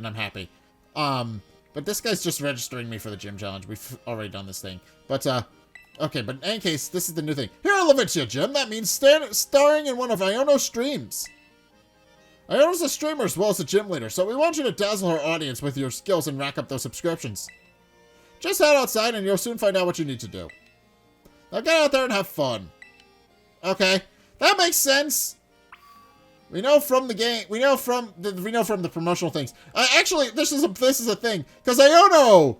and I'm happy. But this guy's just registering me for the gym challenge. We've already done this thing. But, okay, but in any case, this is the new thing. Here at Levitia Gym, that means starring in one of Iono's streams. Iono's a streamer as well as a gym leader, so we want you to dazzle our audience with your skills and rack up those subscriptions. Just head outside and you'll soon find out what you need to do. Now get out there and have fun. Okay, that makes sense. We know from the game. We know from the promotional things. Actually, this is a thing because Iono,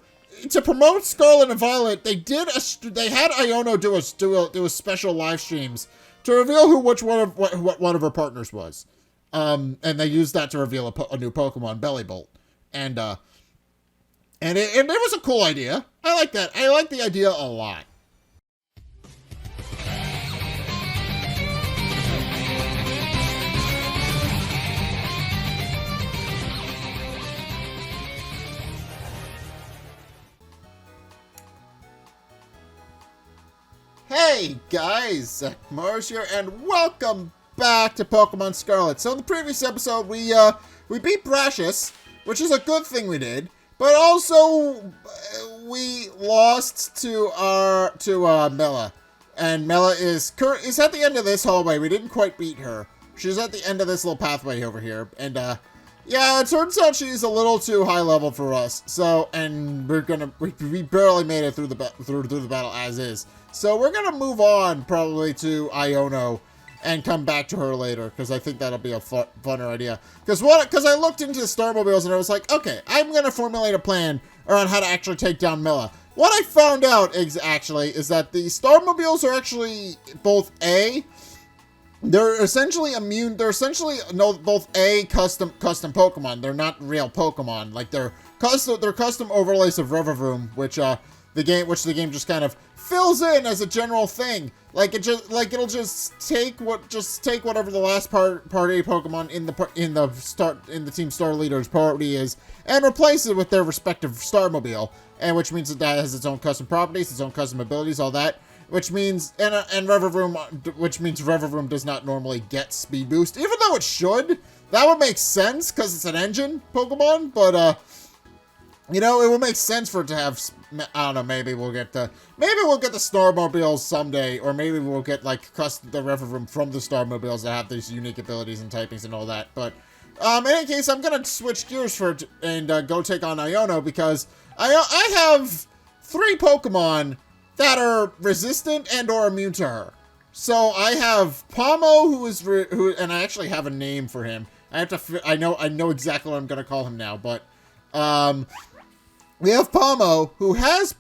to promote Scarlet and Violet, they had Iono do a special live streams to reveal what one of her partners was. And they used that to reveal a new Pokemon, Bellybolt, and it was a cool idea. I like that. I like the idea a lot. Hey guys, Zack here, and welcome back to Pokemon Scarlet. So in the previous episode, we beat Brashus, which is a good thing we did, but also we lost to Mela, and Mela is at the end of this hallway. We didn't quite beat her. She's at the end of this little pathway over here, and yeah, it turns out she's a little too high level for us. So, and we barely made it through the battle as is. So we're gonna move on probably to Iono and come back to her later, because I think that'll be a funner idea. Because I looked into the Starmobiles and I was like, okay, I'm gonna formulate a plan around how to actually take down Mela. What I found out is that the Starmobiles are actually both they're essentially immune. They're essentially both custom Pokemon. They're not real Pokemon. Like they're custom overlays of Revavroom, which the game just kind of fills in as a general thing. It'll just take whatever the last party Pokemon in the Team Star Leader's party is, and replace it with their respective Starmobile, and which means that has its own custom properties, its own custom abilities, all that. Which means Revavroom does not normally get speed boost, even though it should. That would make sense because it's an engine Pokemon, but you know, it would make sense for it to have. I don't know. Maybe we'll get the Starmobiles someday, or maybe we'll get the Revavroom from the Starmobiles that have these unique abilities and typings and all that. But in any case, I'm gonna switch gears and go take on Iono, because I have 3 Pokemon that are resistant and or immune to her. So I have Pomo, who and I actually have a name for him. I know exactly what I'm gonna call him now, but we have Pomo, who has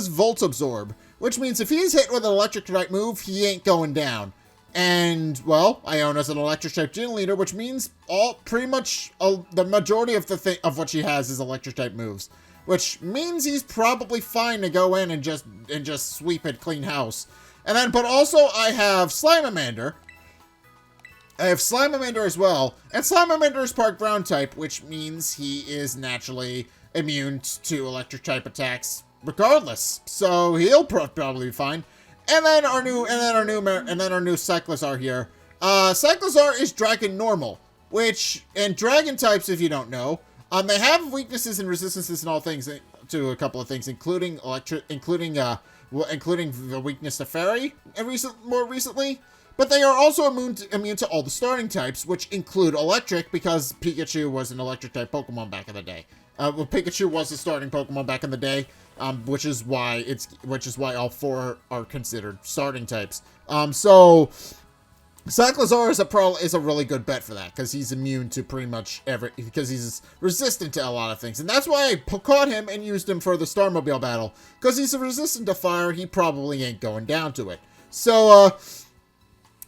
Volt Absorb, which means if he's hit with an electric type move, he ain't going down. And well, Iona's an electric type gym leader, which means the majority of what she has is electric type moves. Which means he's probably fine to go in and just sweep it clean house. But also I have Slimeamander. I have Slimeamander as well, and Slimeamander is part ground type, which means he is naturally immune to electric type attacks regardless. So he'll probably be fine. And then our new Cyclizar here. Cyclizar is Dragon Normal, and Dragon types, if you don't know, they have weaknesses and resistances and all things to a couple of things, including the weakness to Fairy more recently. But they are also immune to all the starting types, which include Electric, because Pikachu was an Electric type Pokemon back in the day. Pikachu was the starting Pokemon back in the day, which is why all 4 are considered starting types. So Cyclizar is a really good bet for that, because he's immune to pretty much because he's resistant to a lot of things. And that's why I caught him and used him for the Starmobile battle, because he's resistant to fire. He probably ain't going down to it. So,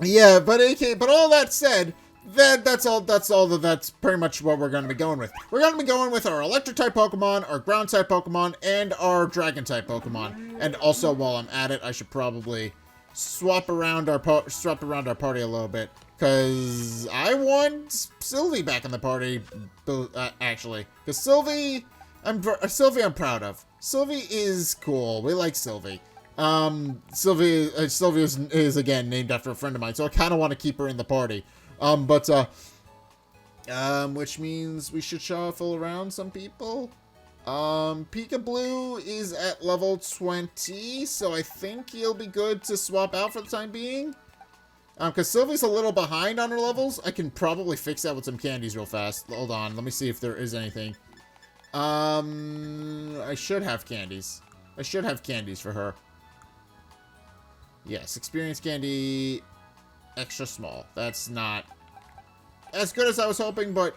yeah, but all that said, that's pretty much what we're going to be going with. We're going to be going with our electric type Pokemon, our ground type Pokemon, and our dragon type Pokemon. And also, while I'm at it, I should probably swap around our party a little bit, because I want Sylvie back in the party, actually, because Sylvie I'm proud of. Sylvie is cool. We like Sylvie. Sylvie is again named after a friend of mine, so I kind of want to keep her in the party. Which means we should shuffle around some people. Peekaboo is at level 20, so I think he'll be good to swap out for the time being. Because Sylvie's a little behind on her levels. I can probably fix that with some candies real fast. Hold on, let me see if there is anything. I should have candies. I should have candies for her. Yes, experience candy, extra small. That's not as good as I was hoping, but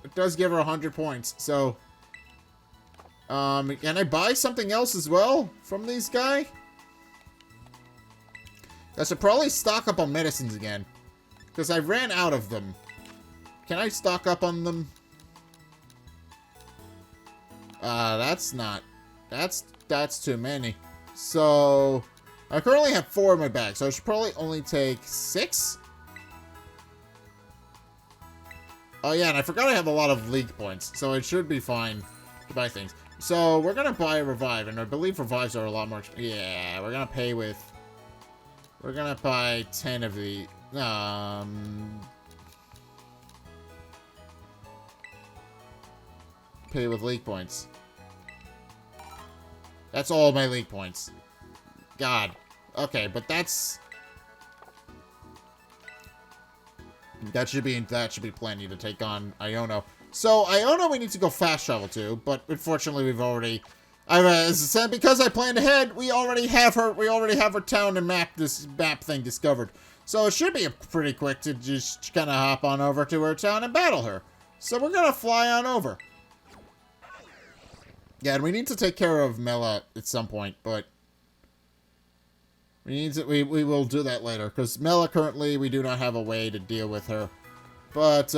it does give her 100 points, so... can I buy something else as well from these guys? I should probably stock up on medicines again, because I ran out of them. Can I stock up on them? That's not... That's too many. So... I currently have 4 in my bag, so I should probably only take 6? Oh yeah, and I forgot I have a lot of league points, so it should be fine to buy things. So, we're gonna buy a revive, and I believe revives are a lot more... Yeah, we're gonna pay with... We're gonna buy 10 of the... Pay with league points. That's all my league points. God. Okay, but that's... That should be plenty to take on Iono. So, Iono we need to go fast travel to, but unfortunately we've already... as I said, because I planned ahead, we already have her town and map thing discovered. So it should be pretty quick to just kind of hop on over to her town and battle her. So we're gonna fly on over. Yeah, and we need to take care of Mela at some point, but we will do that later, because Mela currently we do not have a way to deal with her. But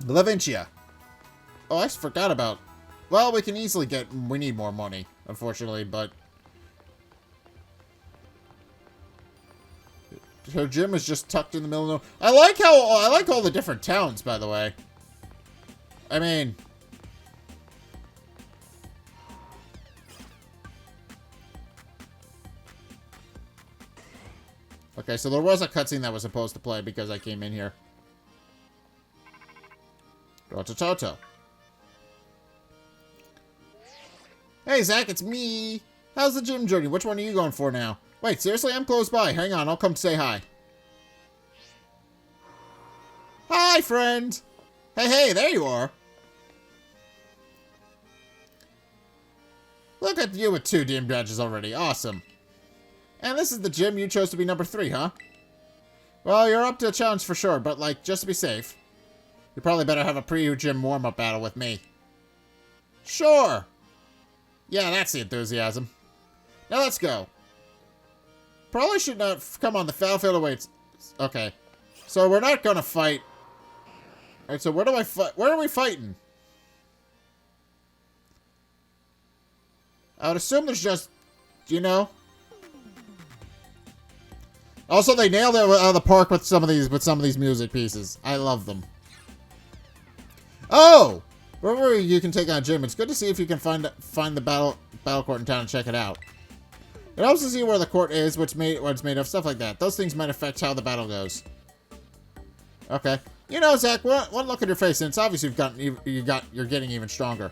Levincia. Oh, I forgot about. Well, we can easily get. We need more money, unfortunately, but her gym is just tucked in the middle of. I like all the different towns, by the way. I mean. Okay, so there was a cutscene that was supposed to play because I came in here. Toto. Hey, Zack, it's me. How's the gym journey? Which one are you going for now? Wait, seriously? I'm close by. Hang on, I'll come say hi. Hi, friend. Hey, there you are. Look at you with 2 gym badges already. Awesome. And this is the gym you chose to be number 3, huh? Well, you're up to a challenge for sure, but, like, just to be safe, you probably better have a pre-gym warm-up battle with me. Sure! Yeah, that's the enthusiasm. Now let's go. Probably should not come on the foul field awaits. Okay. So we're not gonna fight. Alright, so where do I fight? Where are we fighting? I would assume there's just, you know. Also, they nailed it out of the park with some of these music pieces. I love them. Oh! Wherever you can take on a gym, it's good to see if you can find the battle court in town and check it out. It helps to see where the court is, what it's made of, stuff like that. Those things might affect how the battle goes. Okay. You know, Zack, one look at your face, and it's obvious you're getting even stronger.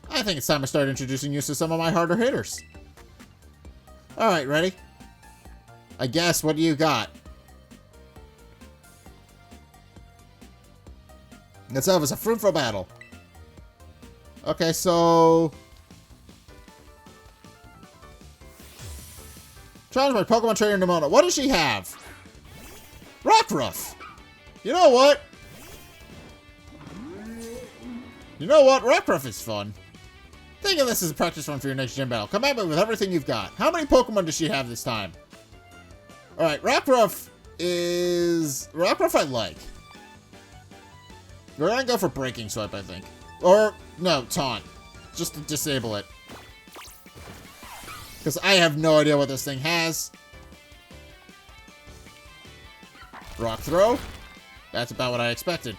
I think it's time I start introducing you to some of my harder hitters. Alright, ready? I guess, what do you got? Let's have us a fruitful battle. Okay, so... Challenge my Pokemon trainer Nimona. What does she have? Rockruff! You know what? Rockruff is fun. Think of this as a practice run for your next gym battle. Come at me with everything you've got. How many Pokemon does she have this time? Alright, Rockruff I like. We're gonna go for Breaking Swipe, I think. Or, no, Taunt. Just to disable it. Because I have no idea what this thing has. Rock Throw. That's about what I expected.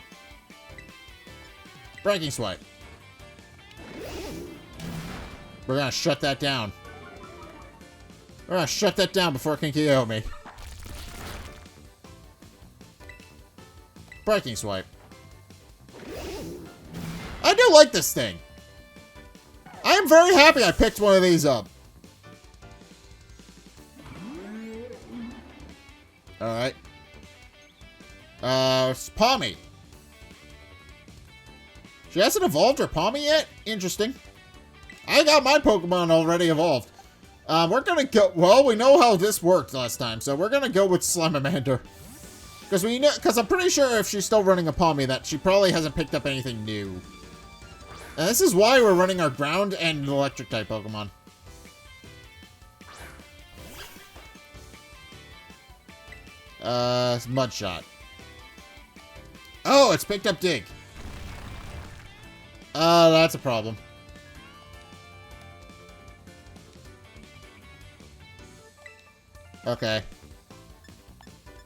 Breaking Swipe. We're gonna shut that down. We're gonna shut that down before it can KO me. Breaking Swipe. I do like this thing. I am very happy I picked one of these up. Alright. It's Palmy. She hasn't evolved her Palmy yet? Interesting. I got my Pokemon already evolved. We're gonna go... Well, we know how this worked last time, so we're gonna go with Slimamander. Because I'm pretty sure if she's still running a Palmy that she probably hasn't picked up anything new. And this is why we're running our ground and electric type Pokemon. Mudshot. Oh, it's picked up Dig. That's a problem. Okay.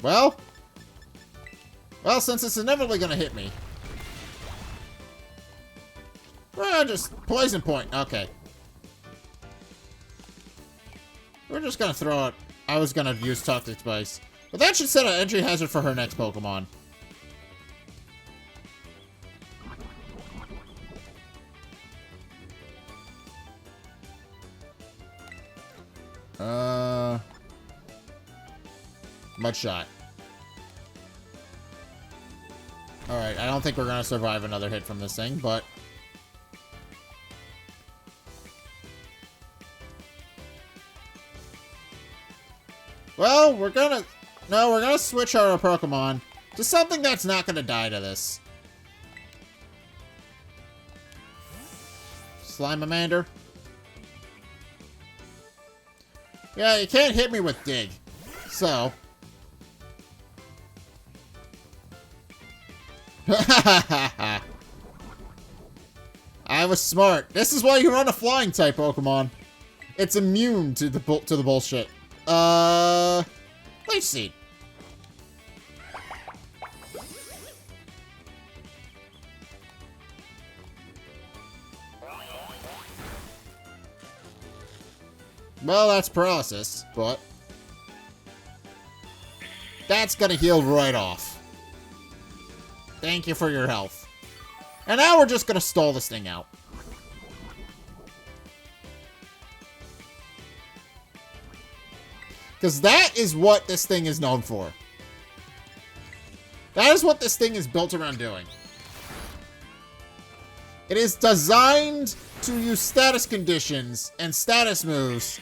Well, since it's inevitably gonna hit me. Well, just poison point. Okay. We're just gonna throw it. I was gonna use Toxic Spice. But that should set an entry hazard for her next Pokemon. Mudshot. Alright, I don't think we're gonna survive another hit from this thing, but... Well, we're gonna switch our Pokemon to something that's not gonna die to this. Slimamander. Yeah, you can't hit me with Dig. So. I was smart. This is why you run a flying type Pokemon. It's immune to the bullshit. Leaf Seed. Well, that's paralysis, but that's gonna heal right off. Thank you for your health. And now we're just gonna stall this thing out. Because that is what this thing is known for. That is what this thing is built around doing. It is designed to use status conditions and status moves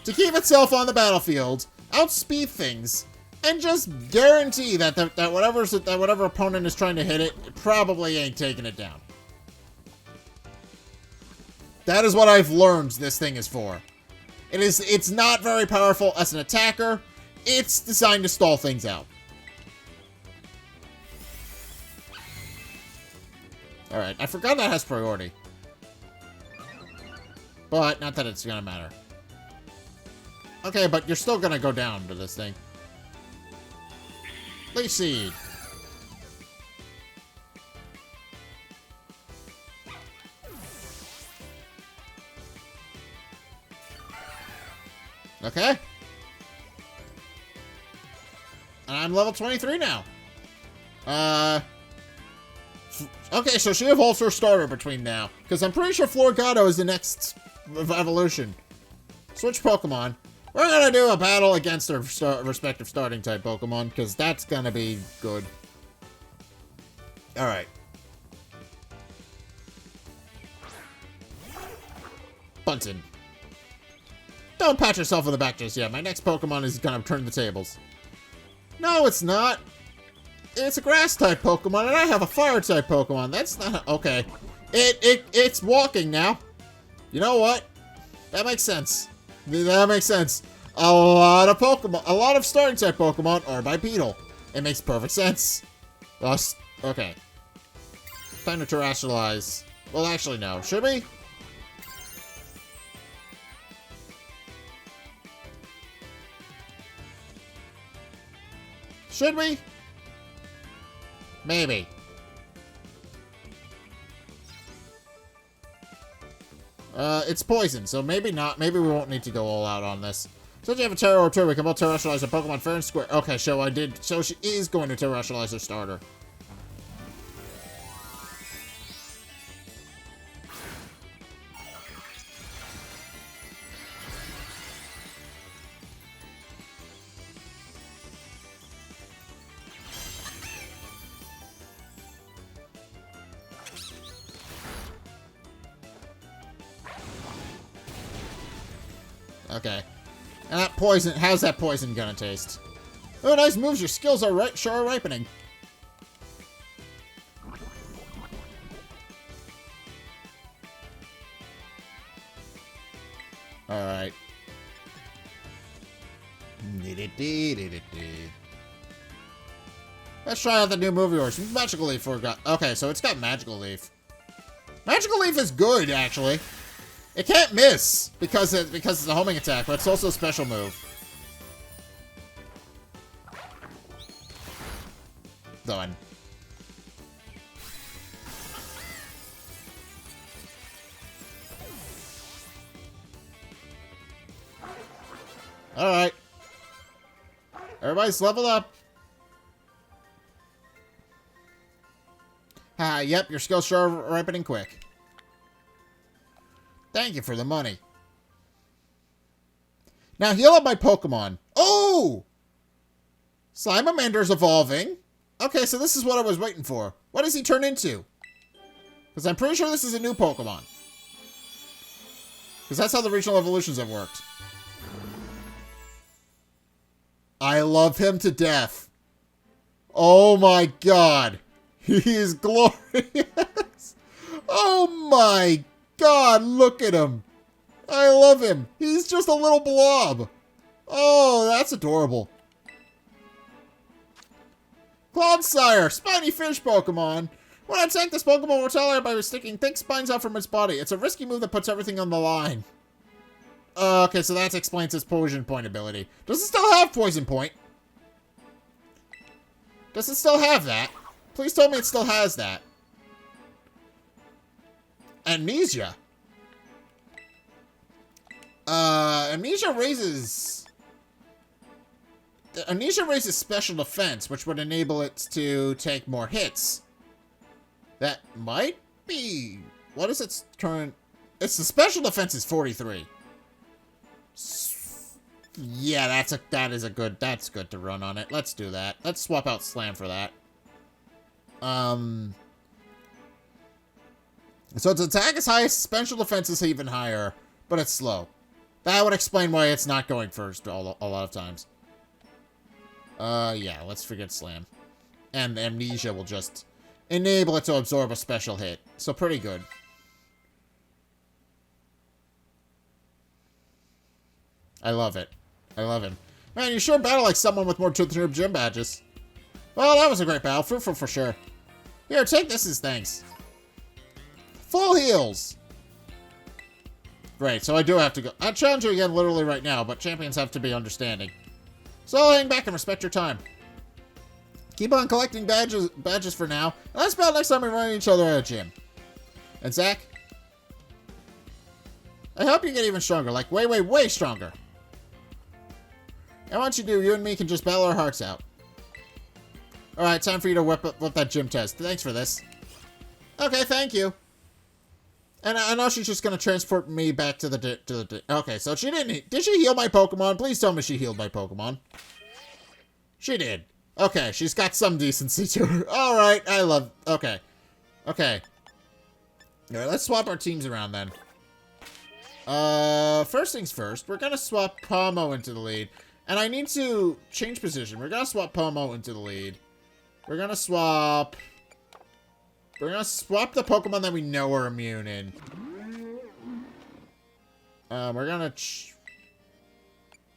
to keep itself on the battlefield, outspeed things, and just guarantee that whatever opponent is trying to hit it probably ain't taking it down. That is what I've learned this thing is for. It's not very powerful as an attacker. It's designed to stall things out. Alright, I forgot that has priority. But, not that it's gonna matter. Okay, but you're still gonna go down to this thing. Leaf Seed. Okay. And I'm level 23 now. Okay, so she evolves her starter between now. Because I'm pretty sure Florgato is the next evolution. Switch Pokemon. We're gonna do a battle against their respective starting type Pokemon, because that's gonna be good. Alright. Bunton. Don't pat yourself on the back just yet. My next Pokemon is gonna turn the tables. No, it's not. It's a grass-type Pokemon, and I have a fire-type Pokemon. That's not... Okay. It's walking now. You know what? That makes sense. That makes sense. A lot of Pokemon... A lot of starting-type Pokemon are bipedal. It makes perfect sense. Okay. Time to terrestrialize. Well, actually, no. Should we? Should we? Maybe. It's poison, so maybe not. Maybe we won't need to go all out on this. Since you have a Terra or two, we can both terrestrialize a Pokemon fair and square. Okay, so so she is going to terrestrialize her starter. Okay. And that poison, how's that poison gonna taste? Oh, nice moves. Your skills are sure are ripening. Alright. Let's try out the new movie horse. Magical Leaf forgot. Okay, so it's got Magical Leaf. Magical Leaf is good, actually. It can't miss because it's a homing attack, but it's also a special move. Done. Alright. Everybody's leveled up. Yep, your skills sure are ripening quick. Thank you for the money. Now heal up my Pokemon. Oh! Slimamander's evolving. Okay, so this is what I was waiting for. What does he turn into? Because I'm pretty sure this is a new Pokemon. Because that's how the regional evolutions have worked. I love him to death. Oh my god. He is glorious. Oh my god, look at him. I love him. He's just a little blob. Oh, that's adorable. Clodsire, spiny fish Pokemon. When I attack this Pokemon, will retaliate by sticking thick spines out from its body. It's a risky move that puts everything on the line. Okay, so that explains its Poison Point ability. Does it still have Poison Point? Does it still have that? Please tell me it still has that. Amnesia. Amnesia raises special defense, which would enable it to take more hits. That might be... What is its current... Its the special defense is 43. Yeah, that's good to run on it. Let's do that. Let's swap out Slam for that. So its attack is highest, special defense is even higher, but it's slow. That would explain why it's not going first a lot of times. Yeah, let's forget Slam. And Amnesia will just enable it to absorb a special hit. So pretty good. I love it. I love him. Man, you sure battle like someone with more tooth than your gym badges. Well, that was a great battle. Fruitful for sure. Here, take this as thanks. Full heals. Great, so I do have to go. I'll challenge you again literally right now, but champions have to be understanding. So I'll hang back and respect your time. Keep on collecting badges for now. And let's battle next time we run into each other at a gym. And Zack? I hope you get even stronger, like way, way, way stronger. And once you do, you and me can just battle our hearts out. Alright, time for you to whip that gym test. Thanks for this. Okay, thank you. And I know she's just gonna transport me back to the... Okay, so she didn't... Did she heal my Pokemon? Please tell me she healed my Pokemon. She did. Okay, she's got some decency to her. Alright, I love... Okay. Okay. Alright, let's swap our teams around then. First things first, we're gonna swap Pomo into the lead. And I need to change position. We're gonna swap Pomo into the lead. We're gonna swap the Pokemon that we know are immune in. We're gonna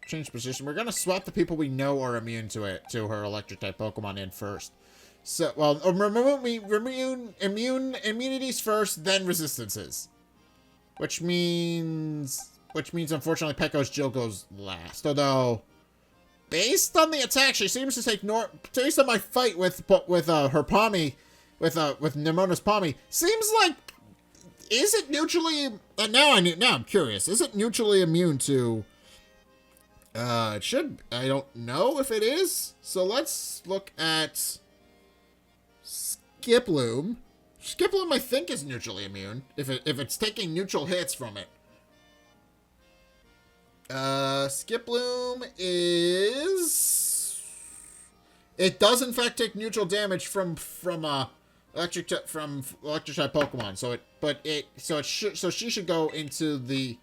change position. We're gonna swap the people we know are immune to her electric type Pokemon in first. So, well, immunities first, then resistances. Which means unfortunately Pekko's Jill goes last. Although, based on the attack, she seems to take based on my fight with her Palmy, with Nemona's Palmy, seems like, is it neutrally? Now I'm curious. Is it neutrally immune to? It should. I don't know if it is. So let's look at Skiploom. Skiploom, I think, is neutrally immune if it's taking neutral hits from it. Skiploom is... It does in fact take neutral damage from electric type Pokemon. So she should go into the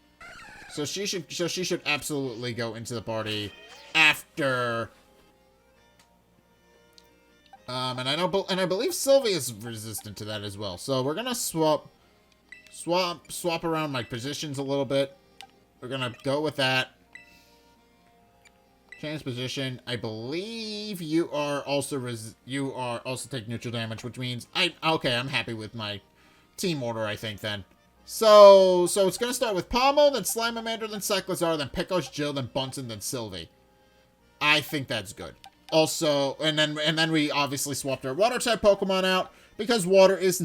So she should absolutely go into the party after. And I believe Sylvie is resistant to that as well. So we're gonna swap around my positions a little bit. We're gonna go with that. Change position. I believe you are also take neutral damage, which means I'm happy with my team order, I think, then. So it's gonna start with Pomo, then Slimeamander, then Cyclizar, then Pecos, Jill, then Bunsen, then Sylvie. I think that's good. Also, and then we obviously swapped our water type Pokemon out because water is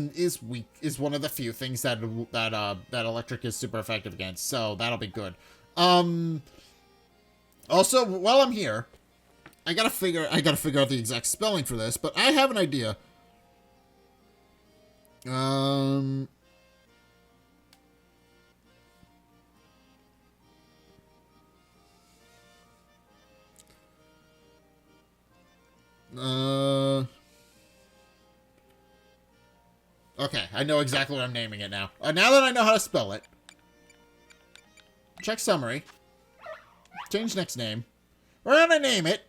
one of the few things that electric is super effective against. So that'll be good. Also, while I'm here, I gotta figure out the exact spelling for this, but I have an idea. Okay, I know exactly what I'm naming it now. Now that I know how to spell it. Check summary. Change next name. We're gonna name it.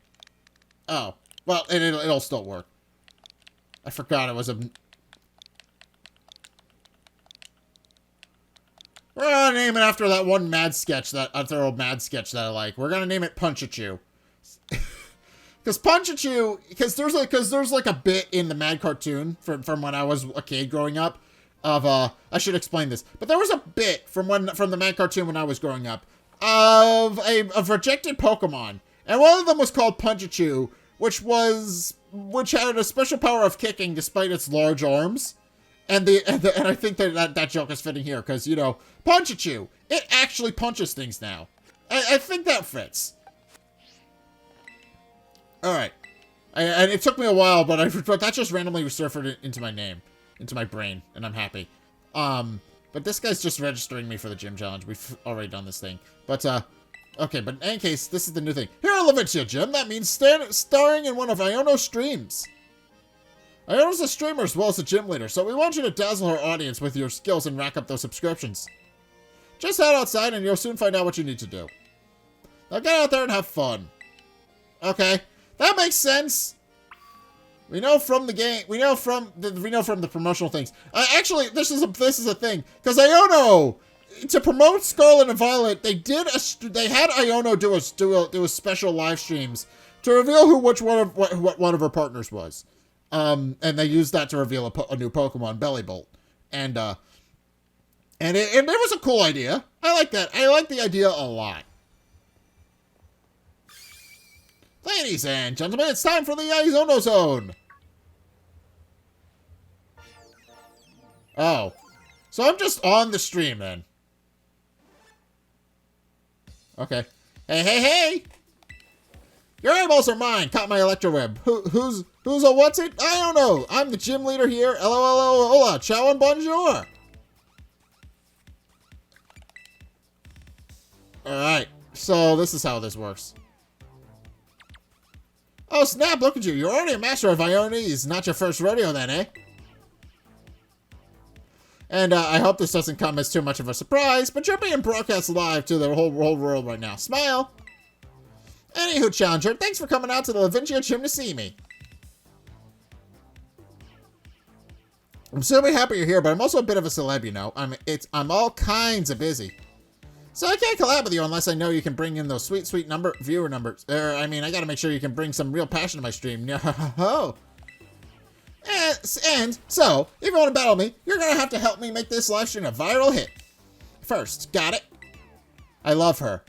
Oh, well, it'll still work. I forgot it was a. We're gonna name it after that one mad sketch that I like. We're gonna name it Punchachu. Because Punchachu, because there's like a bit in the Mad cartoon from when I was a kid growing up of I should explain this, but there was a bit from the Mad cartoon when I was growing up of a rejected Pokemon, and one of them was called Punchachu, which had a special power of kicking despite its large arms, and I think that joke is fitting here because, you know, Punchachu, it actually punches things now. I think that fits. Alright. And it took me a while, but that just randomly resurfaced into my name. Into my brain. And I'm happy. But this guy's just registering me for the gym challenge. We've already done this thing. But, okay, but in any case, this is the new thing. Here at Levincia Gym, that means starring in one of Iono's streams. Iono's a streamer as well as a gym leader, so we want you to dazzle our audience with your skills and rack up those subscriptions. Just head outside and you'll soon find out what you need to do. Now get out there and have fun. Okay. That makes sense. We know from the game. We know from the promotional things. Actually, this is a thing because Iono, to promote Scarlet and Violet, they had Iono do a special live streams to reveal what one of her partners was. And they used that to reveal a new Pokemon, Bellybolt, and it was a cool idea. I like that. I like the idea a lot. Ladies and gentlemen, it's time for the Iono Zone! Oh. So I'm just on the stream, then. Okay. Hey! Your eyeballs are mine! Caught my Electroweb. Who's a what's it? I don't know! I'm the gym leader here. LOL, hola, ciao and bonjour! Alright. So this is how this works. Oh, snap, look at you. You're already a master of Iones. Not your first rodeo then, eh? And I hope this doesn't come as too much of a surprise, but you're being broadcast live to the whole world right now. Smile. Anywho, Challenger, thanks for coming out to the Levincia Gym to see me. I'm super happy you're here, but I'm also a bit of a celeb, you know. I'm all kinds of busy. So I can't collab with you unless I know you can bring in those sweet viewer numbers. I gotta make sure you can bring some real passion to my stream. No. And so, if you want to battle me, you're gonna have to help me make this live stream a viral hit. First, got it? I love her.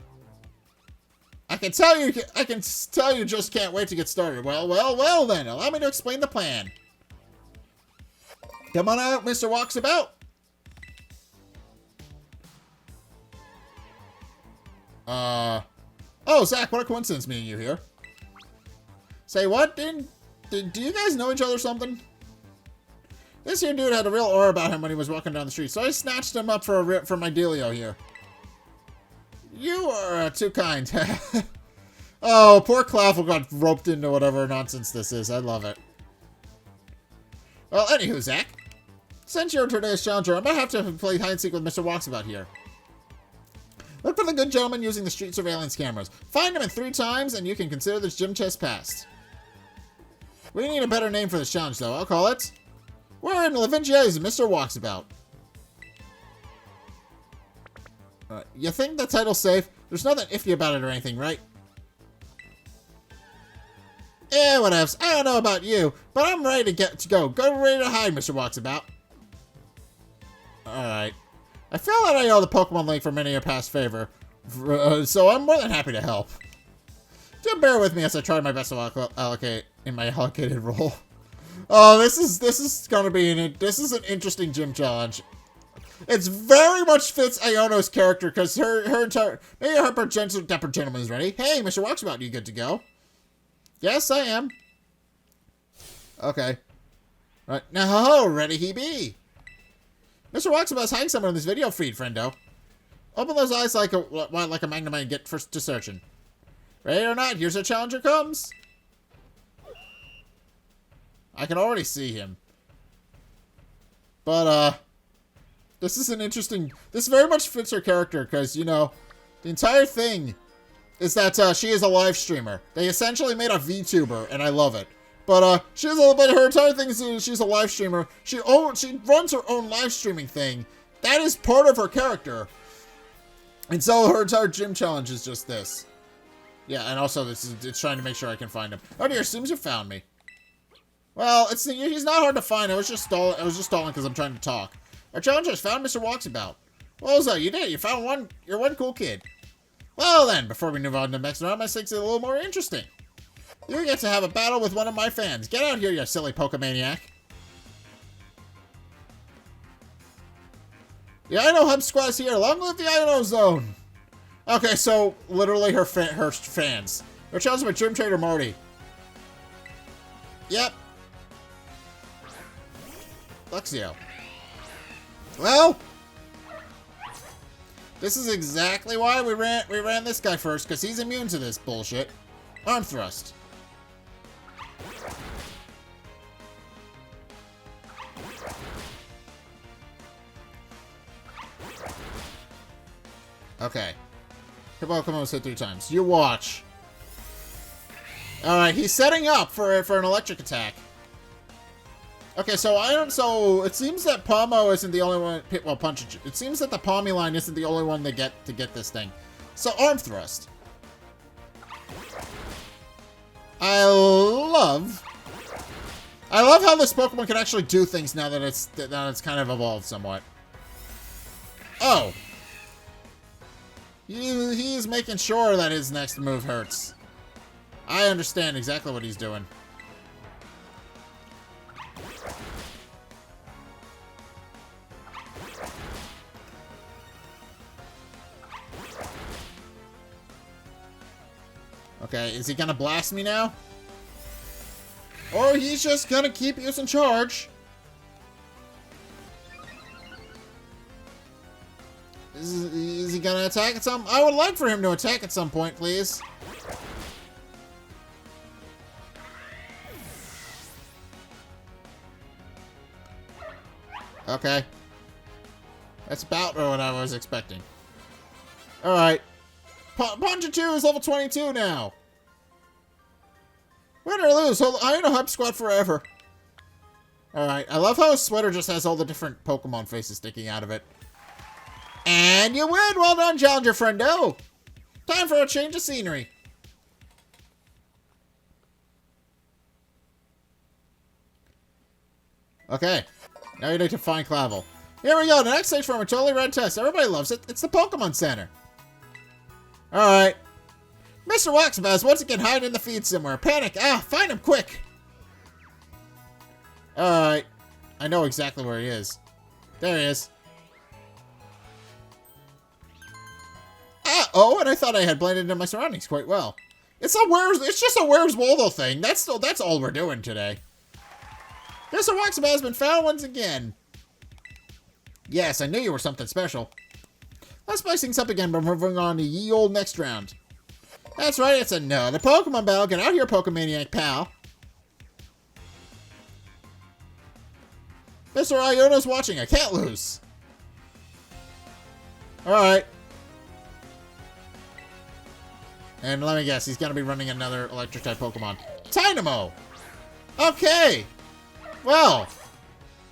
I can tell you just can't wait to get started. Well then, allow me to explain the plan. Come on out, Mr. Walksabout. Oh, Zack, what a coincidence meeting you here. Say what? Do you guys know each other or something? This here dude had a real aura about him when he was walking down the street, so I snatched him up for my dealio here. You are too kind. Oh, poor Claffle got roped into whatever nonsense this is. I love it. Well, anywho, Zack. Since you're today's challenger, I'm gonna have to play hide and seek with Mr. Walksabout here. Look for the good gentleman using the street surveillance cameras. Find him in 3 times, and you can consider this gym test passed. We need a better name for this challenge, though. I'll call it... We're in Lavingia's Mr. Walksabout. You think the title's safe? There's nothing iffy about it or anything, right? Whatevs. I don't know about you, but I'm ready to go. Go ready to hide, Mr. Walksabout. Alright. I feel that I owe the Pokemon League for many a past favor, so I'm more than happy to help. Do bear with me as I try my best to allocate in my allocated role. Oh, this is gonna be an interesting gym challenge. It's very much fits Iono's character because her entire maybe her gentle dapper gentleman is ready. Hey, Mr. Walksabout, you good to go? Yes, I am. Okay. Right now, ho, ready he be. Mr. Walksabout's hiding somewhere in this video feed, friendo. Open those eyes like a magnum and get first to searching. Ready or not, here's our challenger comes. I can already see him. But, this is an interesting... This very much fits her character, because, you know, the entire thing is that, she is a live streamer. They essentially made a VTuber, and I love it. But, she's a little bit... Her entire thing is she's a live streamer. She runs her own live streaming thing. That is part of her character. And so her entire gym challenge is just this. Yeah, and also it's trying to make sure I can find him. Oh dear, seems you found me. Well, he's not hard to find. I was just stalling because I'm trying to talk. Our challengers found Mr. Walksabout. Well, so you did. You found one. You're one cool kid. Well then, before we move on to the next round, my thing's a little more interesting. You get to have a battle with one of my fans. Get out here, you silly Pokemaniac. The Iono Hub Squad is here. Long live the Iono Zone. Okay, so literally her fans. They're challenging with Gym Trader Marty. Yep. Luxio. Well, this is exactly why we ran this guy first, because he's immune to this bullshit. Arm thrust. Okay. Pokemon was hit 3 times. You watch. Alright, he's setting up for an electric attack. Okay, so it seems that Palmo isn't the only one. Well, Punch. It seems that the Palmy line isn't the only one to get this thing. So Arm Thrust. I love how this Pokemon can actually do things now that it's kind of evolved somewhat. Oh. He's making sure that his next move hurts. I understand exactly what he's doing. Okay, is he gonna blast me now? Or he's just gonna keep using charge? Is he gonna attack at some... I would like for him to attack at some point, please. Okay. That's about what I was expecting. Alright. Poncha2 is level 22 now. Win or lose, hold Iono Hub Squad forever. Alright, I love how his sweater just has all the different Pokemon faces sticking out of it. And you win! Well done, Challenger friendo! Time for a change of scenery. Okay. Now you need to find Clavel. Here we go, the next stage from a totally red test. Everybody loves it. It's the Pokemon Center. Alright. Mr. Walksabout is once again hiding in the feed somewhere. Panic! Ah, find him quick! Alright. I know exactly where he is. There he is. Oh, and I thought I had blended into my surroundings quite well. It's just a Where's Waldo thing. That's all we're doing today. Mr. Walksabout has been found once again. Yes, I knew you were something special. Let's spice things up again by moving on to ye old next round. That's right, it's another Pokemon battle. Get out here, Pokemaniac pal. Mr. Iono's watching. I can't lose. Alright. And let me guess, he's going to be running another electric-type Pokemon. Dynamo! Okay! Well,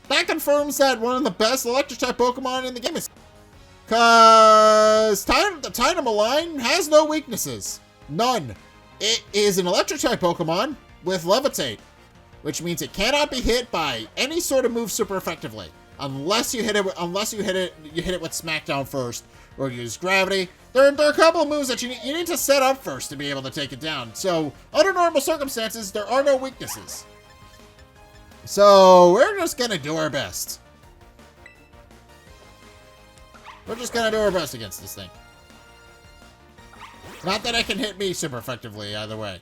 that confirms that one of the best electric-type Pokemon in the game is... Because the Dynamo line has no weaknesses. None. It is an electric-type Pokemon with Levitate, which means it cannot be hit by any sort of move super effectively. Unless you hit it with Smackdown first, or use Gravity. There are a couple of moves that you need to set up first to be able to take it down. So, under normal circumstances, there are no weaknesses. So, we're just gonna do our best. We're just gonna do our best against this thing. Not that it can hit me super effectively, either way.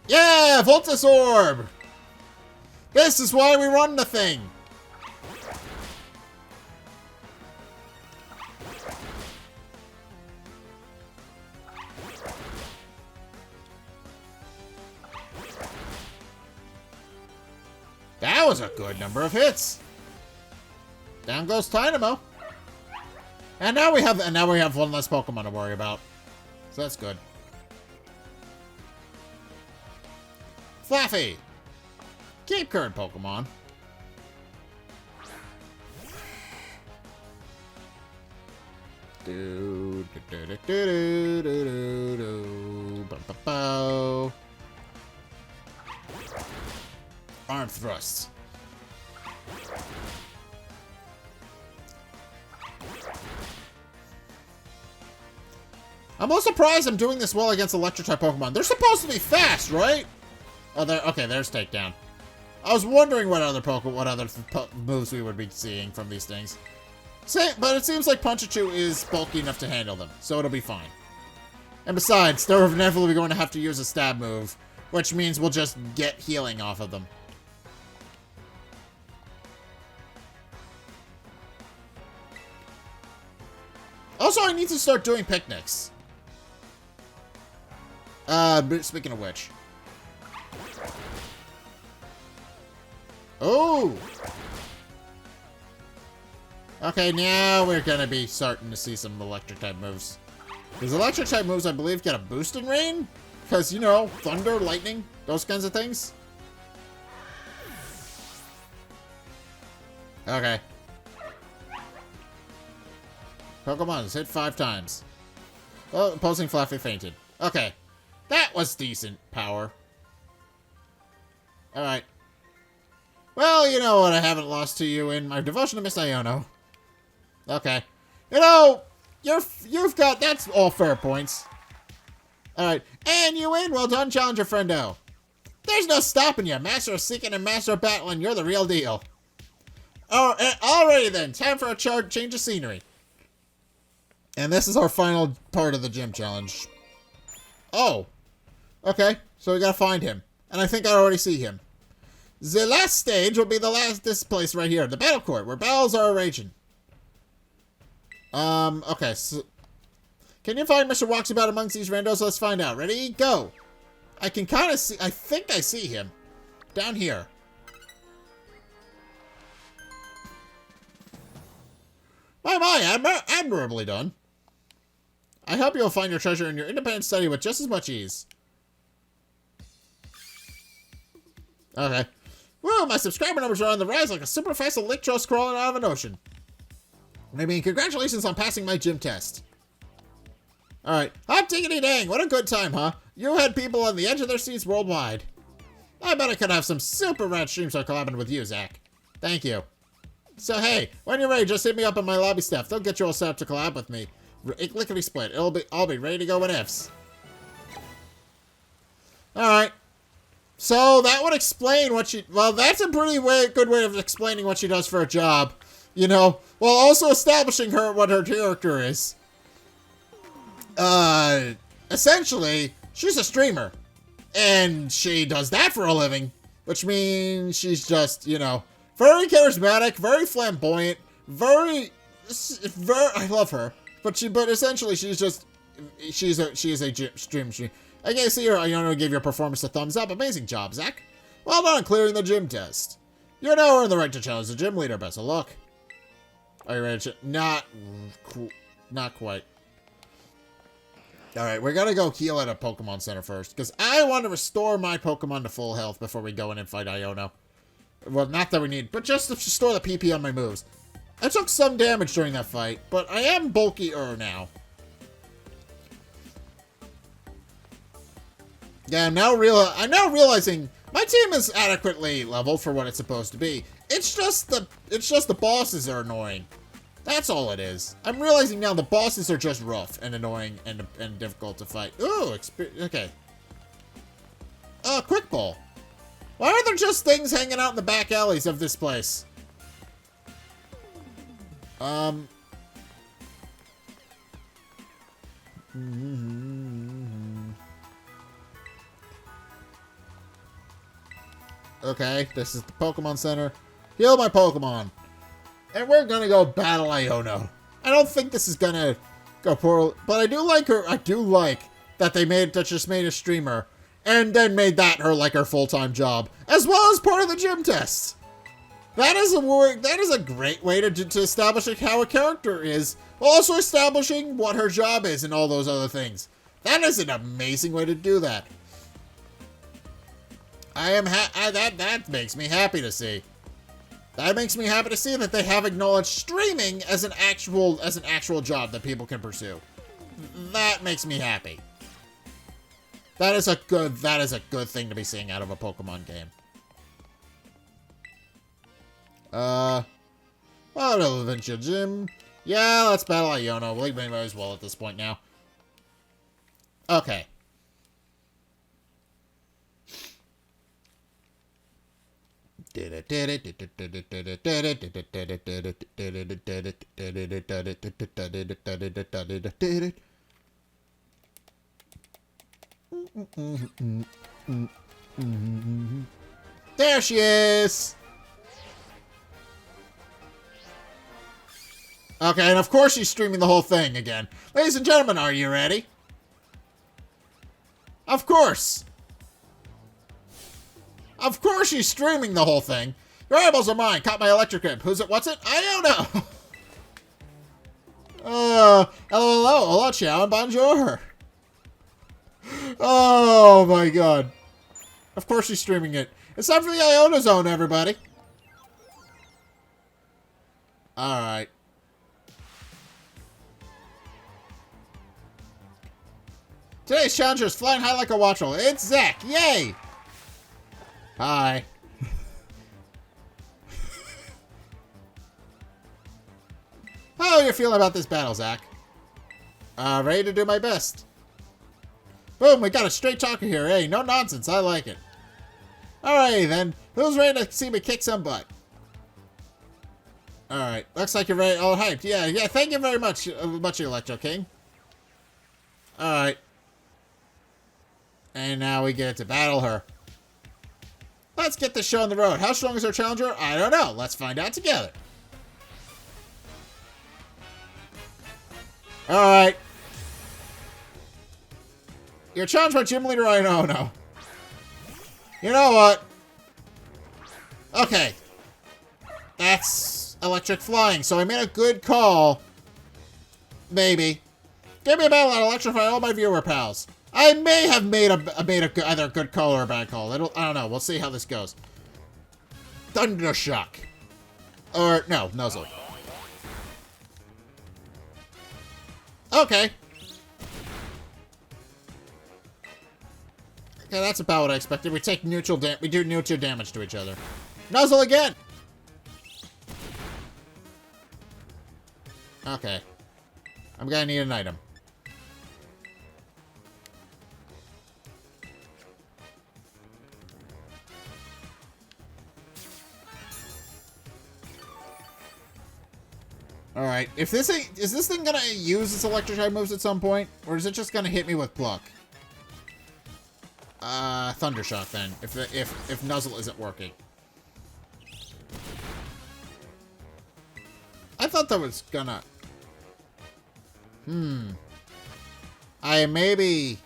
Yeah, Voltus Orb! This is why we run the thing! That was a good number of hits. Down goes Dynamo. And now we have one less Pokemon to worry about. So that's good. Flaffy. Keep current Pokemon. Arm thrusts. I'm most surprised I'm doing this well against electric-type Pokemon. They're supposed to be fast, right? Oh, there's Takedown. I was wondering what other moves we would be seeing from these things. But it seems like Punchachu is bulky enough to handle them, so it'll be fine. And besides, they're inevitably going to have to use a stab move, which means we'll just get healing off of them. Also, I need to start doing picnics. Speaking of which. Oh! Okay, now we're gonna be starting to see some electric-type moves. These electric-type moves, I believe, get a boost in rain? Because, you know, thunder, lightning, those kinds of things. Okay. Pokemon is hit 5 times. Well, opposing Fluffy fainted. Okay. That was decent power. Alright. Well, you know what I haven't lost to you in my devotion to Miss Iono. Okay. You know, you've got, that's all fair points. Alright. And you win. Well done, Challenger Friendo. There's no stopping you. Master of Seeking and Master of Battling. You're the real deal. Oh, alrighty then. Time for a change of scenery. And this is our final part of the gym challenge. Oh. Okay. So we gotta find him. And I think I already see him. The last stage will be this place right here. The battle court, where battles are raging. Okay. So, can you find Mr. Walks About amongst these randos? Let's find out. Ready? Go. I can kind of see, I think I see him. Down here. My, admirably done. I hope you'll find your treasure in your independent study with just as much ease. Okay. Woo, my subscriber numbers are on the rise like a super fast electro crawling out of an ocean. I mean, congratulations on passing my gym test. Alright. Hot diggity dang, what a good time, huh? You had people on the edge of their seats worldwide. I bet I could have some super rad streams on collabing with you, Zack. Thank you. So hey, when you're ready, just hit me up on my lobby staff. They'll get you all set up to collab with me. Lickety split. I'll be ready to go when ifs. Alright. So that would explain what she... Well, that's a pretty good way of explaining what she does for a job. You know, while also establishing what her character is. Essentially, she's a streamer. And she does that for a living. Which means she's just, you know, very charismatic, very flamboyant, very... I love her. But essentially she is a stream. I guess here Iono gave your performance a thumbs up. Amazing job, Zack. Well done clearing the gym test. You know we're in the right to challenge the gym leader. Best of luck. Are you ready to... Not quite. Alright, we're gonna go heal at a Pokemon Center first, because I want to restore my Pokemon to full health before we go in and fight Iono. Well, not that we need, but just to restore the PP on my moves. I took some damage during that fight, but I am bulkier now. Yeah, I'm now realizing my team is adequately leveled for what it's supposed to be. It's just the bosses are annoying. That's all it is. I'm realizing now the bosses are just rough and annoying and difficult to fight. Ooh, okay. Quick ball. Why are there just things hanging out in the back alleys of this place? Okay, this is the Pokemon Center. Heal my Pokemon. And we're gonna go battle Iono. I don't think this is gonna go poorly, but I do like her. I do like that they just made a streamer and then made that her full-time job, as well as part of the gym test. That is a great way to establish how a character is, while also establishing what her job is and all those other things. That is an amazing way to do that. That makes me happy to see. That makes me happy to see that they have acknowledged streaming as an actual job that people can pursue. That makes me happy. That is a good thing to be seeing out of a Pokemon game. Well, Adventure Gym. Yeah, let's battle Iono. We might as well at this point now. Okay. There she is! Okay, and of course she's streaming the whole thing again. Ladies and gentlemen, are you ready? Of course! Of course she's streaming the whole thing. Your eyeballs are mine. Caught my electric grip. Who's it? What's it? Iono! Hello, hola, ciao, and bonjour. Oh my god. Of course she's streaming it. It's time for the Iono Zone, everybody. Alright. Today's challenger is flying high like a watchel. It's Zack. Yay! Hi. How are you feeling about this battle, Zack? Ready to do my best. Boom, we got a straight talker here. Hey, no nonsense. I like it. Alright, then. Who's ready to see me kick some butt? Alright, looks like you're ready. All hyped. Yeah, thank you very much, Electro King. Alright. And now we get to battle her. Let's get this show on the road. How strong is our challenger? I don't know. Let's find out together. Alright. You're challenged by Gym Leader Iono. You know what? Okay. That's electric flying, so I made a good call. Maybe. Give me a battle and electrify all my viewer pals. I may have made either a good call or a bad call. I don't know. We'll see how this goes. Thunder Shock. Or, no, Nuzzle. Okay. Okay, that's about what I expected. We take we do neutral damage to each other. Nuzzle again! Okay. I'm gonna need an item. Alright, is this thing gonna use its electric type moves at some point? Or is it just gonna hit me with Pluck? Thunder Shock then, if Nuzzle isn't working. I thought that was gonna... I may be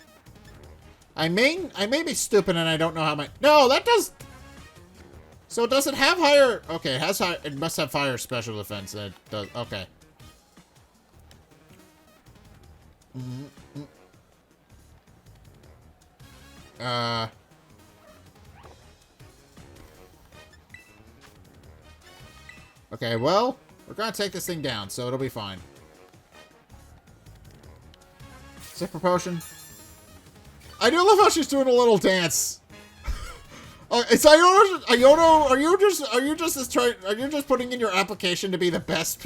stupid and I don't know how my... No, that does... So does it have higher... Okay, it has higher... It must have higher special defense than it does. Okay. Okay, well, we're gonna take this thing down, so it'll be fine. Zipper potion. I do love how she's doing a little dance. It's Iono. Are you just putting in your application to be the best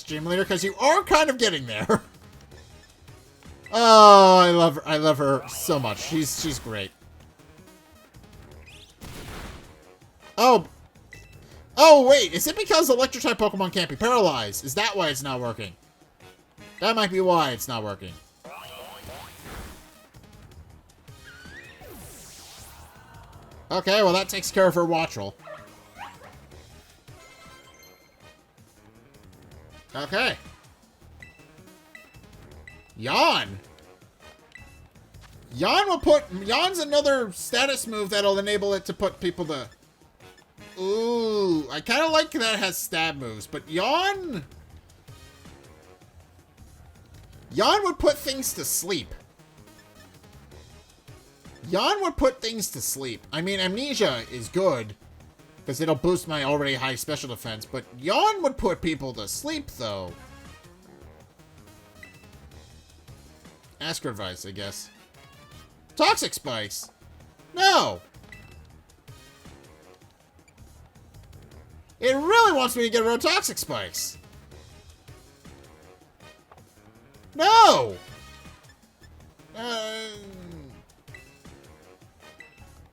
gym leader? Because you are kind of getting there. Oh, I love her. I love her so much. She's great. Oh. Oh, wait. Is it because electric-type Pokemon can't be paralyzed? Is that why it's not working? That might be why it's not working. Okay, well, that takes care of her Wattrel. Okay. Yawn. Yawn's another status move that'll enable it to put people to... Ooh, I kind of like that it has stab moves, but Yawn would put things to sleep. Yawn would put things to sleep. I mean, Amnesia is good, because it'll boost my already high special defense, but Yawn would put people to sleep, though. Ask her advice, I guess. Toxic Spikes! No! It really wants me to get rid of Toxic Spikes. No!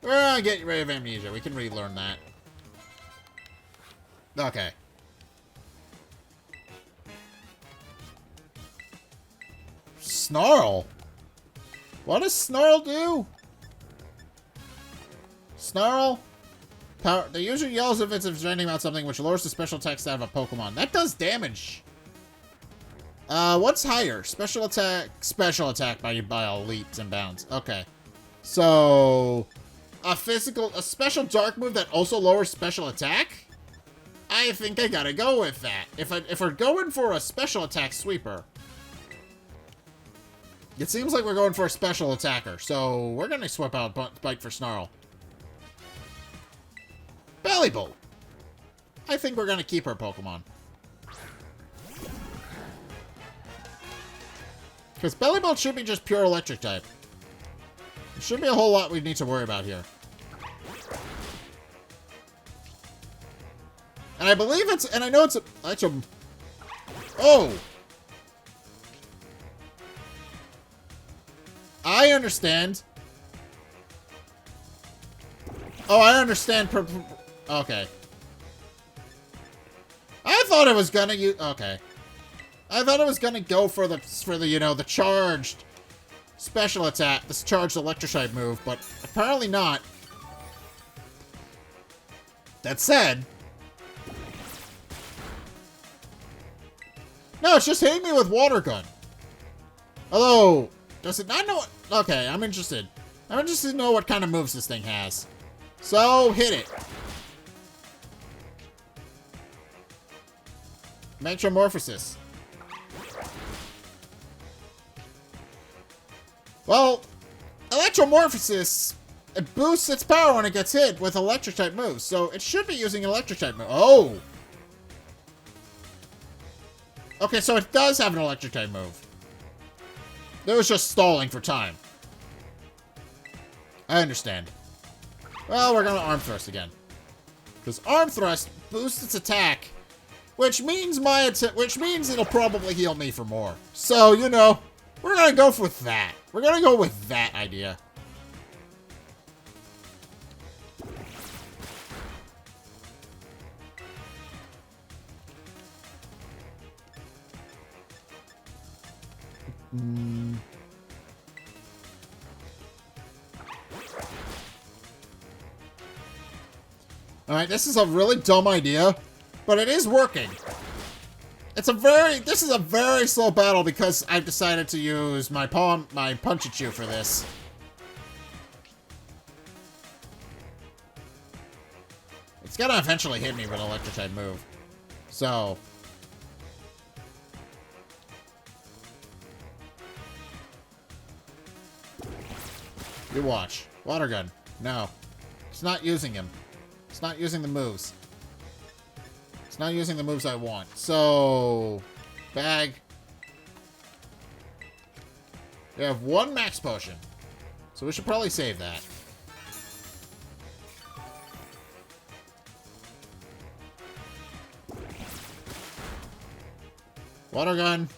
We're gonna get rid of Amnesia. We can relearn that. Okay. Snarl? What does Snarl do? Snarl? Power. The user yells if it's venting about something, which lowers the special attack stat of a Pokemon. That does damage. What's higher? Special attack by leaps and bounds. Okay. So, a special dark move that also lowers special attack? I think I gotta go with that. If we're going for a special attack sweeper, it seems like we're going for a special attacker. So, we're gonna swap out Bite for Snarl. Belly Bolt. I think we're gonna keep our Pokemon. Because Belly Bolt should be just pure electric type. There shouldn't be a whole lot we need to worry about here. And I believe it's, and I know it's a, oh! I understand. Oh, I understand. Okay. I thought it was gonna use... Okay. I thought it was gonna go for the you know, the charged special attack, this charged electric move, but apparently not. That said... No, it's just hitting me with Water Gun. Although, does it not know what... Okay, I'm interested. I'm interested to know what kind of moves this thing has. So, hit it. Metamorphosis. Well, Electromorphosis, it boosts its power when it gets hit with electric-type moves, so it should be using electric-type move. Oh! Okay, so it does have an electric-type move. It was just stalling for time. I understand. Well, we're gonna Arm Thrust again. Because Arm Thrust boosts its attack, which means it'll probably heal me for more. So, you know, we're gonna go with that. We're gonna go with that idea. Alright, this is a really dumb idea, but it is working. This is a very slow battle because I've decided to use my Punch-a-Chew for this. It's gonna eventually hit me with an electric type move. So. You watch. Water gun. No. It's not using him. It's not using the moves. It's not using the moves I want. So. Bag. We have one max potion. So we should probably save that. Water gun.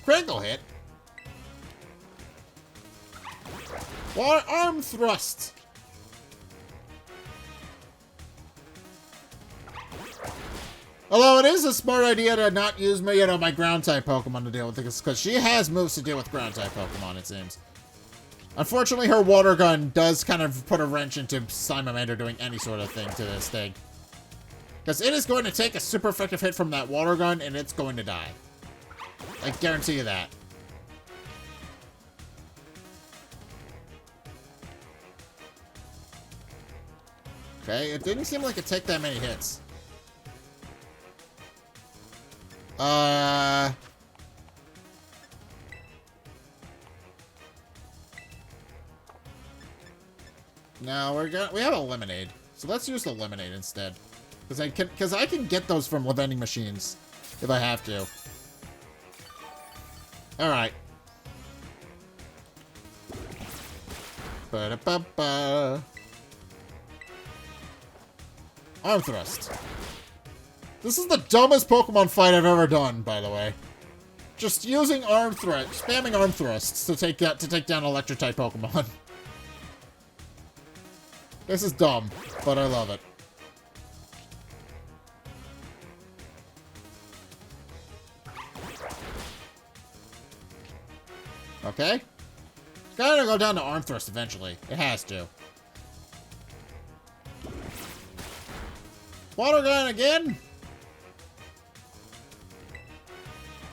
Critical hit. Water arm thrust. Although it is a smart idea to not use my, my ground type Pokemon to deal with this, because she has moves to deal with ground type Pokemon, it seems. Unfortunately, her water gun does kind of put a wrench into Simamander doing any sort of thing to this thing. Because it is going to take a super effective hit from that water gun, and it's going to die. I guarantee you that. Okay, it didn't seem like it took that many hits. No, we have a lemonade. So let's use the lemonade instead. Because I can get those from vending machines if I have to. Alright. Ba-da-ba-ba. Arm thrust. This is the dumbest Pokemon fight I've ever done, by the way. Just using arm thrust, spamming arm thrusts to take down electric type Pokemon. This is dumb, but I love it. Okay. It's gotta go down to arm thrust eventually. It has to. Water gun again?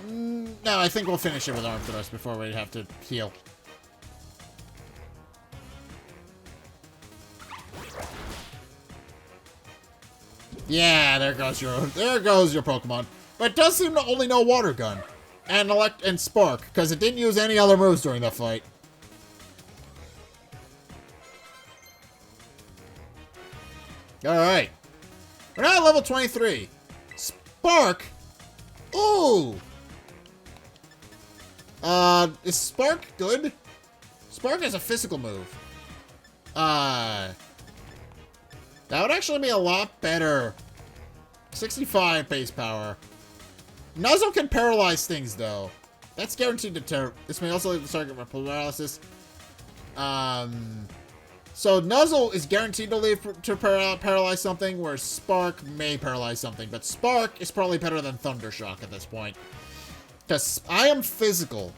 No, I think we'll finish it with arm thrust before we have to heal. Yeah, there goes your Pokemon. But it does seem to only know water gun and spark, because it didn't use any other moves during the fight. Alright. We're now at level 23. Spark? Ooh! Is Spark good? Spark is a physical move. That would actually be a lot better. 65 base power. Nuzzle can paralyze things, though. That's guaranteed to tear. This may also leave the target with paralysis. So Nuzzle is guaranteed to paralyze something, where Spark may paralyze something. But Spark is probably better than Thundershock at this point. Because I am physical.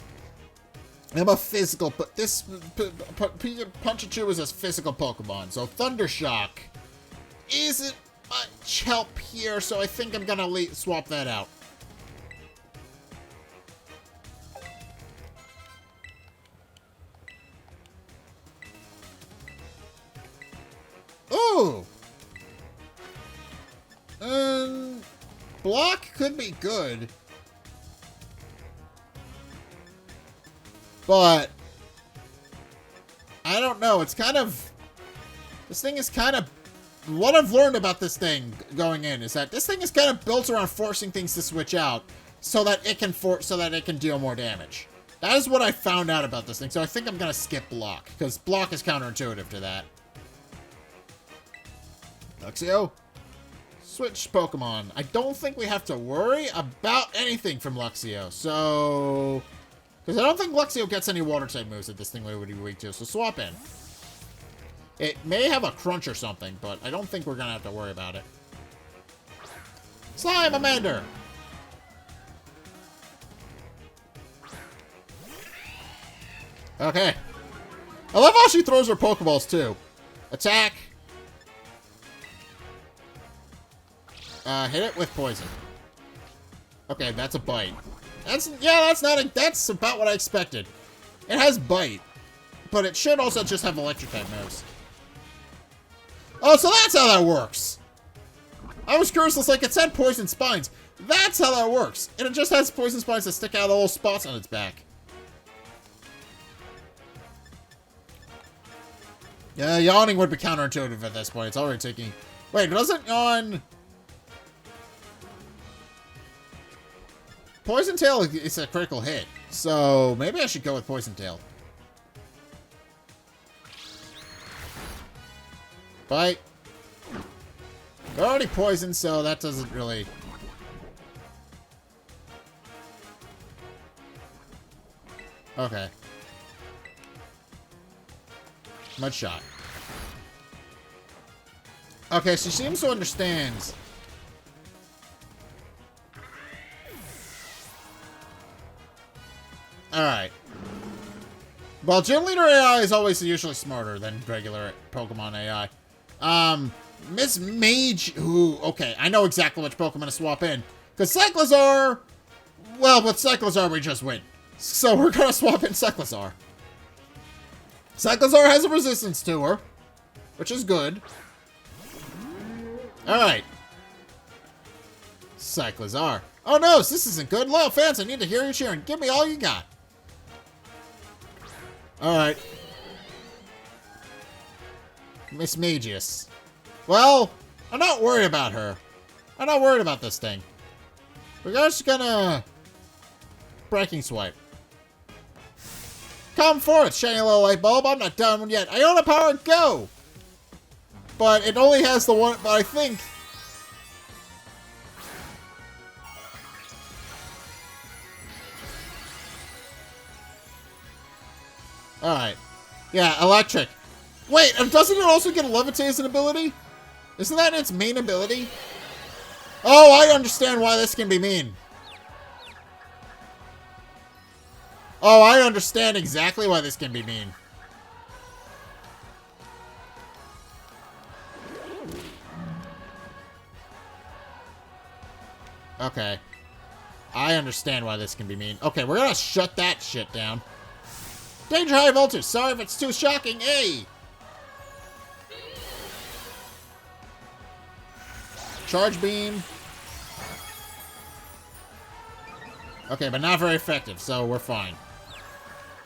I'm a physical, but this Punchichu is a physical Pokemon. So Thundershock isn't much help here, so I think I'm gonna swap that out. Ooh! Block could be good. But I don't know. It's kind of... This thing is kind of... What I've learned about this thing going in is that this thing is kind of built around forcing things to switch out so that it can deal more damage. That is what I found out about this thing. So I think I'm going to skip Block, because Block is counterintuitive to that. Luxio. Switch Pokemon. I don't think we have to worry about anything from Luxio. So... Because I don't think Luxio gets any water-type moves that this thing would be weak to. So swap in. It may have a crunch or something, but I don't think we're going to have to worry about it. Slimamander! Okay. I love how she throws her Pokeballs, too. Attack. Hit it with poison. Okay, that's a bite. That's about what I expected. It has bite, but it should also just have electric type moves. Oh, so that's how that works. I was curious, it's like it said poison spines. That's how that works. And it just has poison spines that stick out of the little spots on its back. Yeah, yawning would be counterintuitive at this point. It's already taking... Wait, doesn't yawn... Poison Tail is a critical hit. So, maybe I should go with Poison Tail. Bite. They're already poisoned, so that doesn't really... Okay. Mud shot. Okay, she seems to understand. Alright. Well, Gym Leader AI is always usually smarter than regular Pokemon AI. Miss Mage... Ooh, okay. I know exactly which Pokemon to swap in. Because Cyclizar... Well, with Cyclizar, we just win. So we're going to swap in Cyclizar. Cyclizar has a resistance to her, which is good. Alright. Cyclizar. Oh no, this isn't good. Loyal fans, I need to hear you cheering. Give me all you got. Alright. Miss Magius. Well, I'm not worried about her. I'm not worried about this thing. We're just gonna... Breaking Swipe. Come forth, shiny little light bulb. I'm not done yet. Iono power, go! But it only has the one... But I think... Alright. Yeah, electric. Wait, doesn't it also get a levitate as an ability? Isn't that its main ability? Oh, I understand why this can be mean. Oh, I understand exactly why this can be mean. Okay. I understand why this can be mean. Okay, we're gonna shut that shit down. Danger high voltage. Sorry if it's too shocking. Hey! Charge beam. Okay, but not very effective, so we're fine.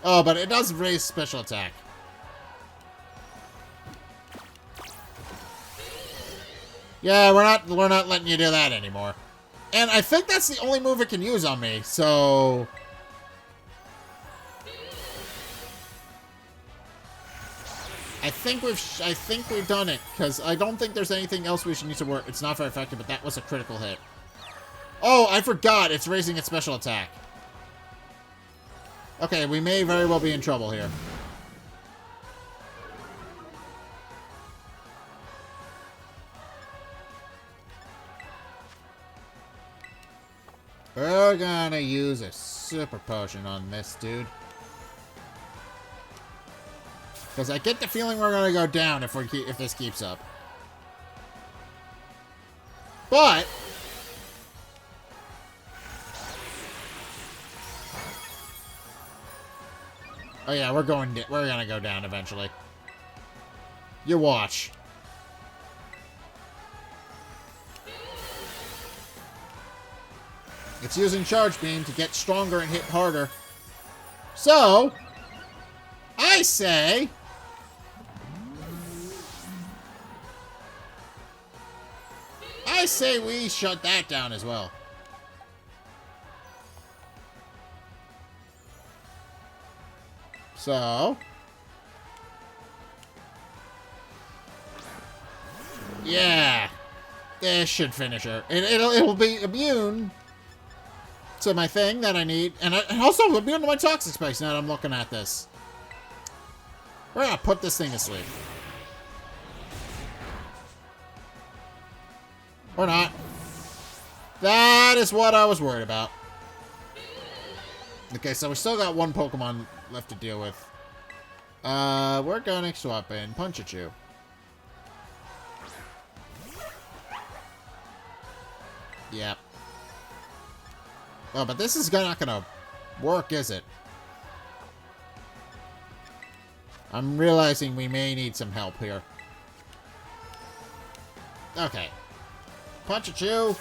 Oh, but it does raise special attack. Yeah, we're not letting you do that anymore. And I think that's the only move it can use on me, so... I think we've done it, because I don't think there's anything else we should need to work. It's not very effective, but that was a critical hit. Oh, I forgot. It's raising its special attack. Okay, we may very well be in trouble here. We're gonna use a super potion on this dude. Because I get the feeling we're gonna go down if this keeps up. But... Oh yeah, we're gonna go down eventually. You watch. It's using Charge Beam to get stronger and hit harder. So, I say... we shut that down as well. So... Yeah. This should finish her. It'll be immune to my thing that I need. And also immune to my Toxic Spikes now that I'm looking at this. We're gonna put this thing to sleep. Or not. That is what I was worried about. Okay, so we still got one Pokemon left to deal with. We're gonna swap in Punch-a-Chew. Yep. Oh, but this is not gonna work, is it? I'm realizing we may need some help here. Okay. Punch at you.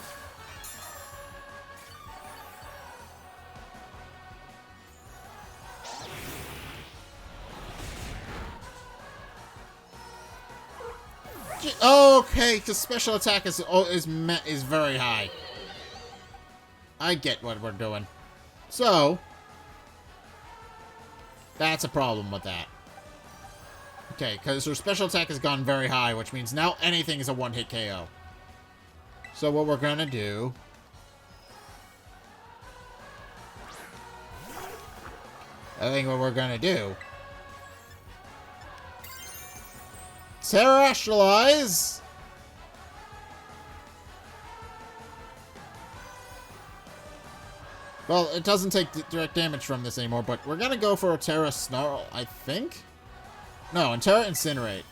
Okay, because special attack is very high. I get what we're doing. So, that's a problem with that. Okay, because her special attack has gone very high, which means now anything is a one-hit KO. So what we're gonna do... I think what we're gonna do... Terrestrialize! Well, it doesn't take direct damage from this anymore, but we're gonna go for a Terra Snarl, I think? No, and Terra Incinerate.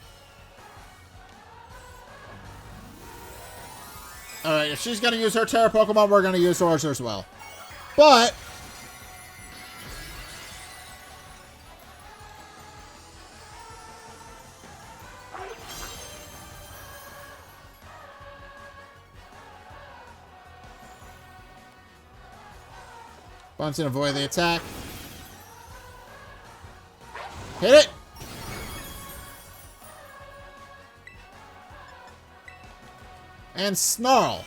Alright, if she's gonna use her Terra Pokemon, we're gonna use ours as well. But... Bounce and avoid the attack. Hit it! And Snarl.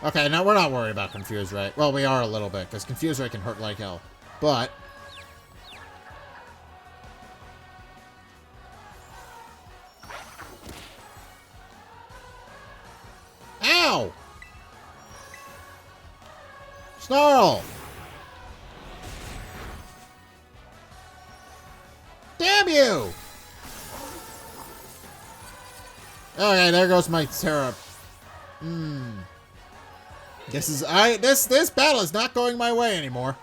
Okay, now we're not worried about Confuse Ray. Well, we are a little bit, because Confuse Ray can hurt like hell. But... Ow! Snarl! Damn you! Okay, there goes my Terra. This battle is not going my way anymore.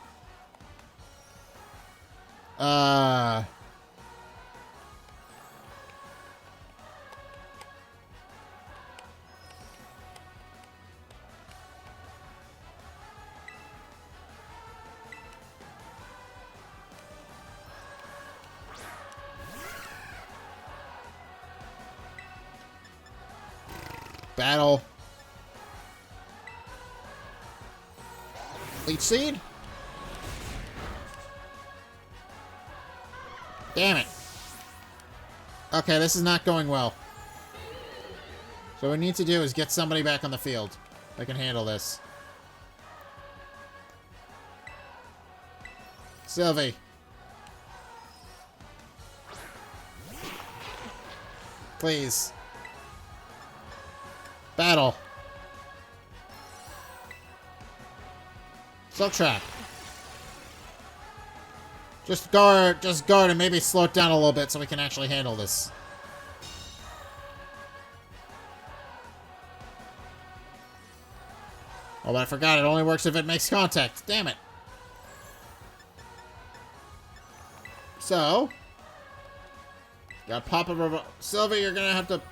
Battle. Leech Seed? Damn it. Okay, this is not going well. So what we need to do is get somebody back on the field that can handle this. Sylvie. Please. Battle. Silk Trap. Just guard and maybe slow it down a little bit so we can actually handle this. Oh, but I forgot, it only works if it makes contact. Damn it. So, gotta pop a Sylvie, you're gonna have to...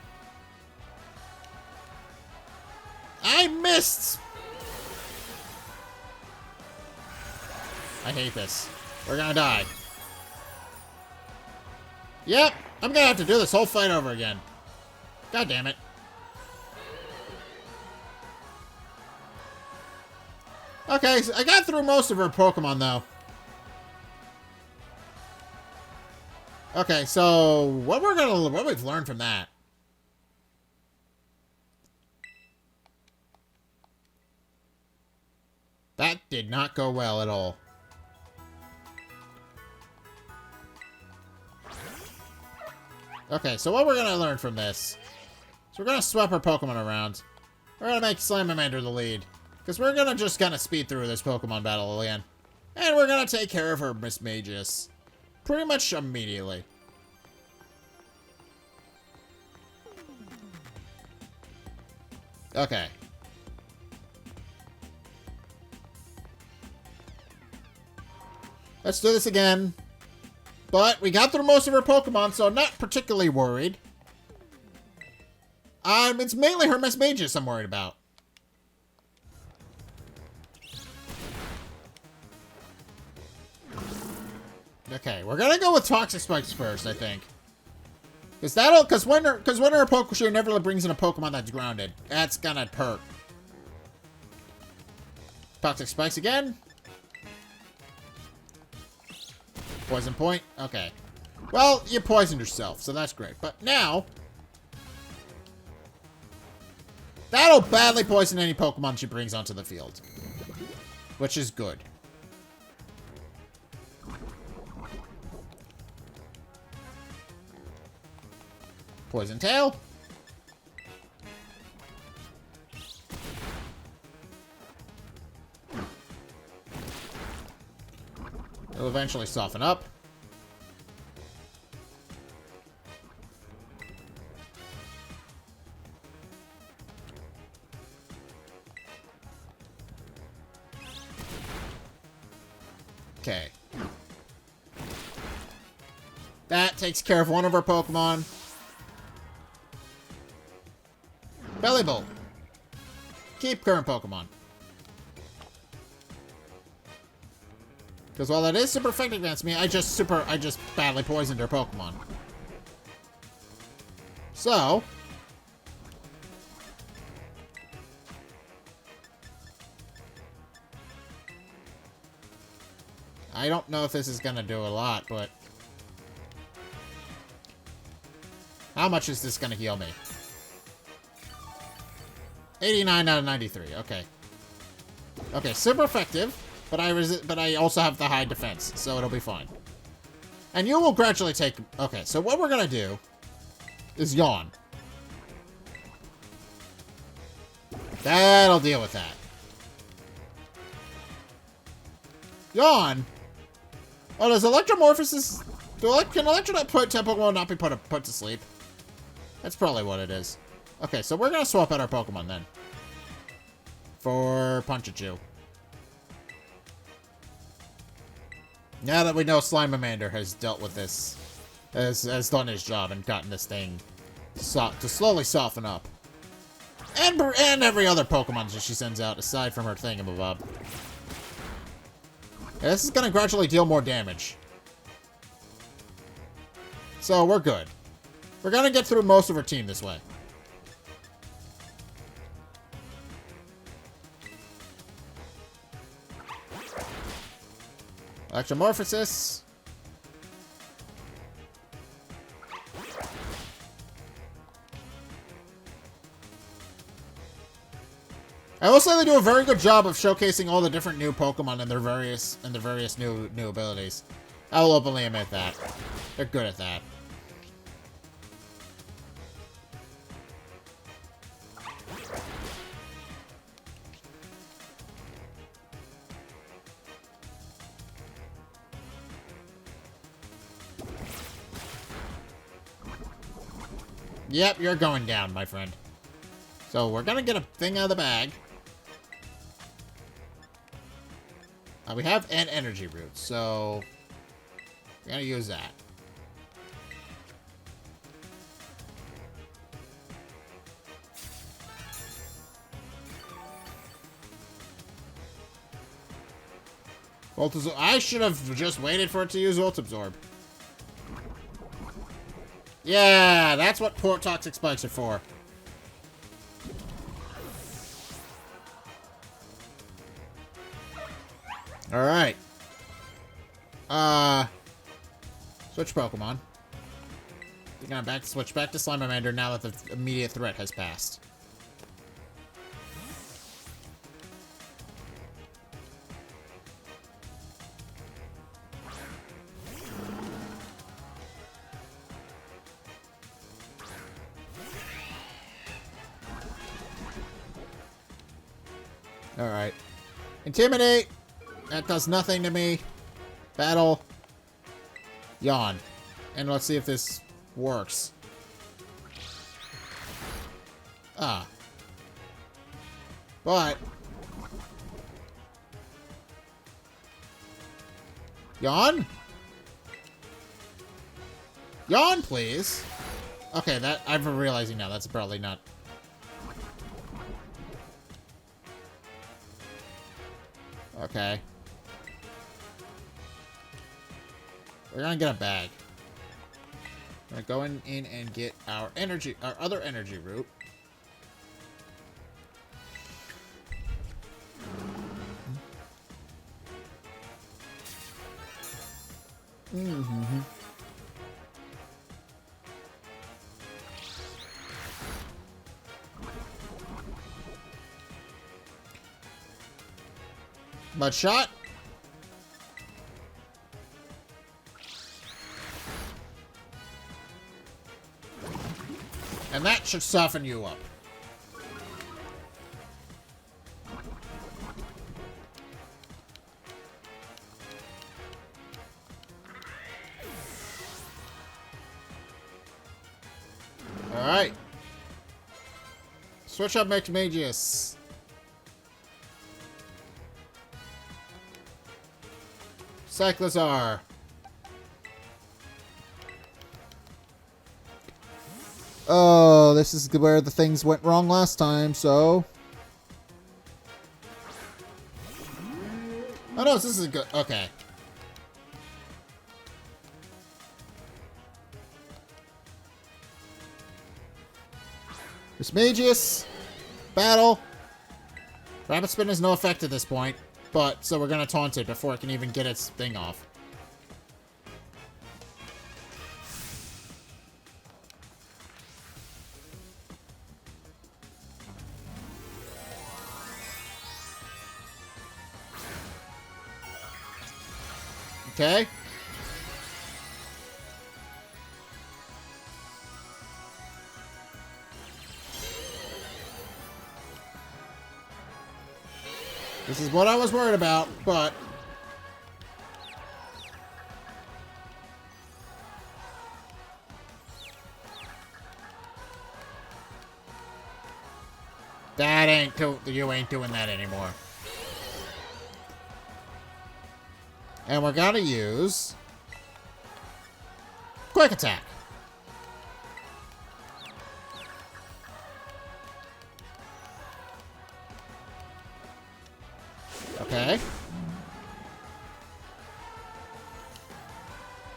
I missed! I hate this. We're gonna die. Yep, I'm gonna have to do this whole fight over again. God damn it. Okay, so I got through most of her Pokemon, though. Okay, so what we've learned from that? That did not go well at all. Okay, so what we're gonna learn from this? So we're gonna swap our Pokemon around. We're gonna make Slamamander the lead. Because we're gonna just kind of speed through this Pokemon battle again. And we're gonna take care of her Miss Magus. Pretty much immediately. Okay. Let's do this again. But we got through most of her Pokemon, so I'm not particularly worried. It's mainly her Miss Magus I'm worried about. Okay, we're gonna go with Toxic Spikes first, I think. Because winter Pokémon never brings in a Pokemon that's grounded. That's gonna hurt. Toxic Spikes again. Poison point. Okay. Well, you poisoned yourself, so that's great. But now, that'll badly poison any Pokemon she brings onto the field, which is good. Poison Tail. It'll eventually soften up. Okay. That takes care of one of our Pokemon. Belly Bolt. Keep current Pokemon. Because while that is super effective against me, I just badly poisoned her Pokemon. So, I don't know if this is gonna do a lot, but how much is this gonna heal me? 89 out of 93. Okay. Okay, super effective. But I also have the high defense, so it'll be fine. And you will gradually take... Okay, so what we're gonna do is yawn. That'll deal with that. Yawn? Oh, does Electromorphosis... Can Electronite Pokemon not be put to sleep? That's probably what it is. Okay, so we're gonna swap out our Pokemon then. For Punchachu. Now that we know Slimeamander has dealt with this, has done his job and gotten this thing to slowly soften up. And every other Pokemon that she sends out, aside from her thingamabob. Yeah, this is going to gradually deal more damage. So, we're good. We're going to get through most of her team this way. Electromorphosis. I will say they do a very good job of showcasing all the different new Pokemon and their various new abilities. I will openly admit that. They're good at that. Yep, you're going down, my friend. So, we're gonna get a thing out of the bag. We have an energy root, so... we're gonna use that. I should have just waited for it to use Volt Absorb. Yeah, that's what poor Toxic Spikes are for. Alright. Switch Pokemon. We're gonna switch back to Slimeamander now that the immediate threat has passed. Alright. Intimidate! That does nothing to me. Battle. Yawn. And let's see if this works. Ah. But... yawn? Yawn, please. Okay, that... I'm realizing now that's probably not... okay. We're gonna get a bag. Gonna go in and get our other energy root. Mm-hmm. Mud shot. And that should soften you up. Alright. Switch up Magius. Cyclizar. Oh, this is where the things went wrong last time, so... Oh no, this is good. Okay. Magius. Battle. Rapid Spin has no effect at this point, but so we're gonna taunt it before it can even get its thing off. Okay. This is what I was worried about, but... That ain't... You ain't doing that anymore. And we're gonna use... Quick Attack. Okay.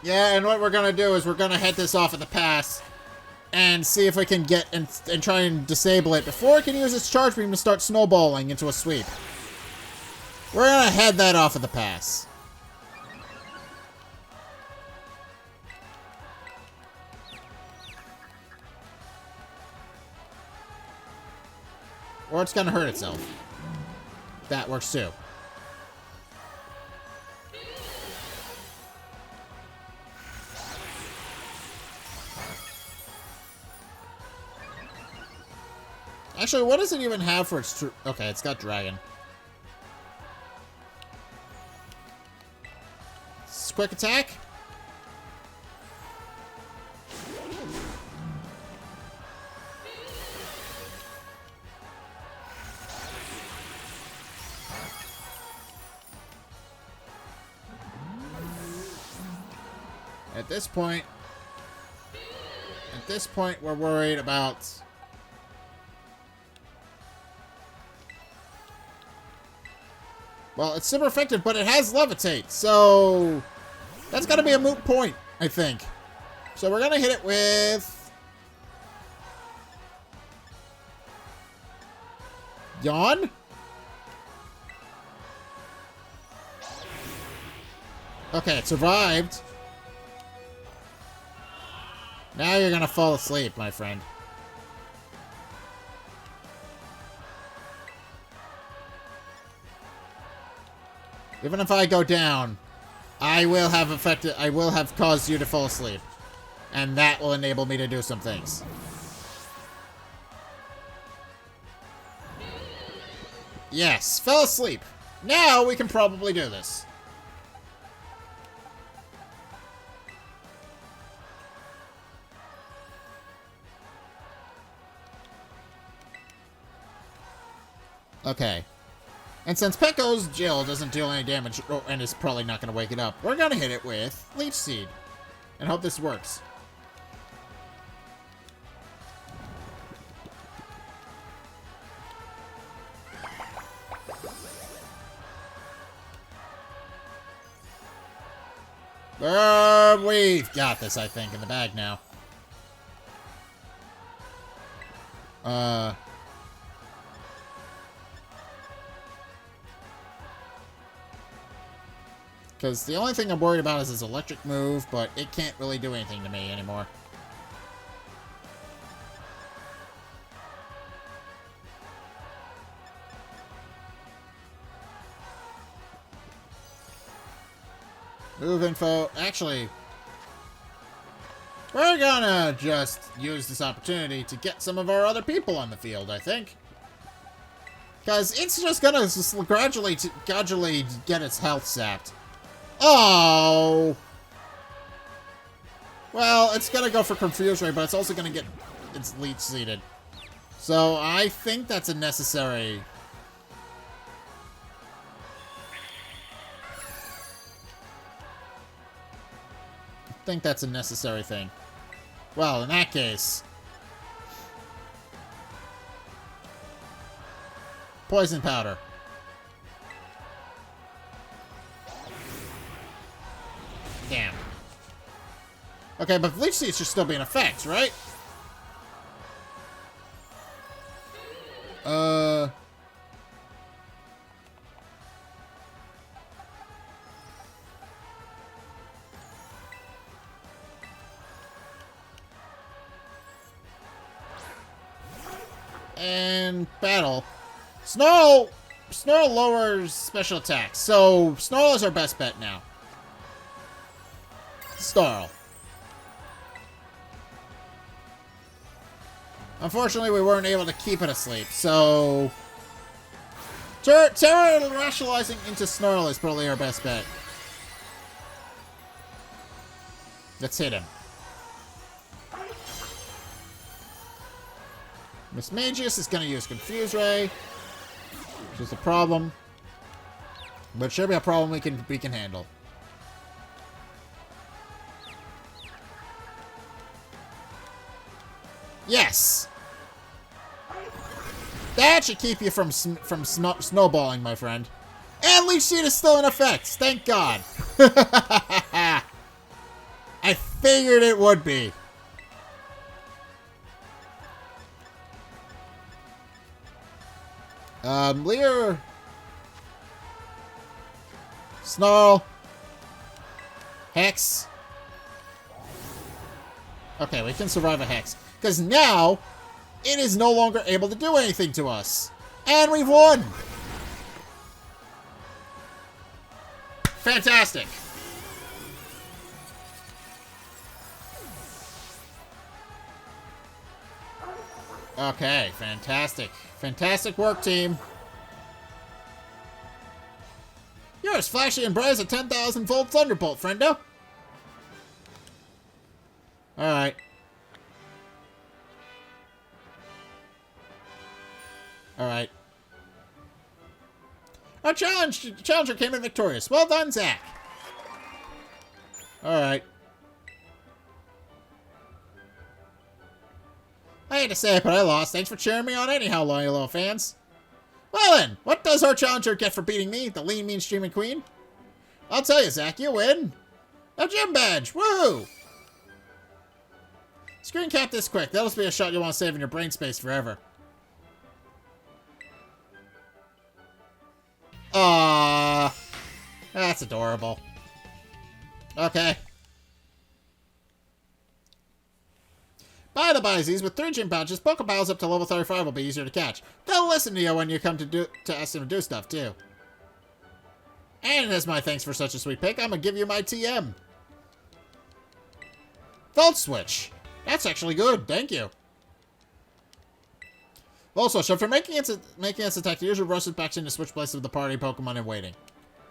Yeah, and what we're gonna do is we're gonna head this off at the pass and see if we can get and try and disable it before it can use its charge beam to start snowballing into a sweep. We're gonna head that off at the pass. Or it's gonna hurt itself. That works too. Actually, what does it even have for its... Okay, it's got Dragon. Quick Attack. At this point, we're worried about... Well, it's super effective, but it has Levitate, so... That's gotta be a moot point, I think. So we're gonna hit it with... Yawn? Okay, it survived. Now you're gonna fall asleep, my friend. Even if I go down, I will have caused you to fall asleep. And that will enable me to do some things. Yes, fell asleep. Now we can probably do this. Okay. And since Pecco's Jill doesn't deal any damage, and is probably not going to wake it up, we're going to hit it with Leech Seed. And hope this works. We've got this, I think, in the bag now. Because the only thing I'm worried about is his electric move, but it can't really do anything to me anymore. Move info. Actually, we're gonna just use this opportunity to get some of our other people on the field, I think. Because it's just gonna gradually get its health sapped. Oh! Well, it's gonna go for Confuse Ray, but it's also gonna get its leech seeded. So I think that's a necessary... thing. Well, in that case... Poison powder. Damn. Okay, but Leech Seed should still be in effect, right? And battle. Snarl lowers special attacks, so Snarl is our best bet now. Snarl. Unfortunately, we weren't able to keep it asleep, so... Terra rationalizing into Snarl is probably our best bet. Let's hit him. Miss Magius is going to use Confuse Ray, which is a problem. But it should be a problem we can handle. Yes! That should keep you from snowballing, my friend. And Leech Seed is still in effect. Thank God. I figured it would be. Leer. Snarl. Hex. Okay, we can survive a Hex. Because now, it is no longer able to do anything to us. And we've won! Fantastic! Okay, fantastic. Fantastic work, team. You're as flashy and bright as a 10,000-volt thunderbolt, friendo. Alright. Alright. Our challenger came in victorious. Well done, Zack. Alright. I hate to say it, but I lost. Thanks for cheering me on anyhow, loyal little fans. Well then, what does our challenger get for beating me, the lean, mean, streaming queen? I'll tell you, Zack, you win. A gym badge. Woo! Screen cap this quick. That'll be a shot you'll want to save in your brain space forever. Aww. That's adorable. Okay. By the byzies, with 3 gym pouches, Pokeballs up to level 35 will be easier to catch. They'll listen to you when you come to ask them to do stuff, too. And as my thanks for such a sweet pick, I'm gonna give you my TM. Volt Switch. That's actually good, thank you. Also, so for making its attack, the user rushes back in to switch places with the party Pokemon in waiting.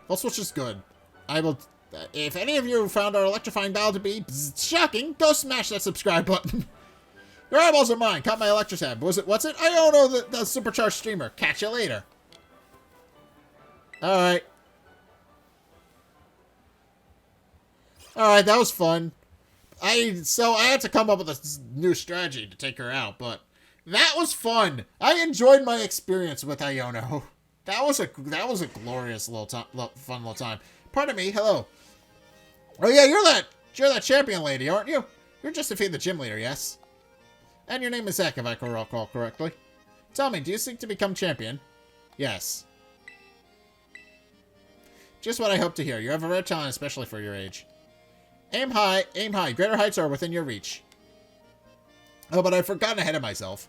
Volt Switch is good. I will... if any of you found our electrifying battle to be shocking, go smash that subscribe button. Your eyeballs are mine. Caught my Electrotab. What's it? Iono, the supercharged streamer. Catch you later. Alright. Alright, that was fun. So I had to come up with a new strategy to take her out, but that was fun. I enjoyed my experience with Iono. That was a glorious fun little time. Pardon me. Hello. Oh yeah, you're that champion lady, aren't you? You're just defeating the gym leader, yes? And your name is Zack, if I can recall correctly. Tell me, do you seek to become champion? Yes. Just what I hope to hear. You have a rare talent, especially for your age. Aim high, aim high. Greater heights are within your reach. Oh, but I've forgotten ahead of myself.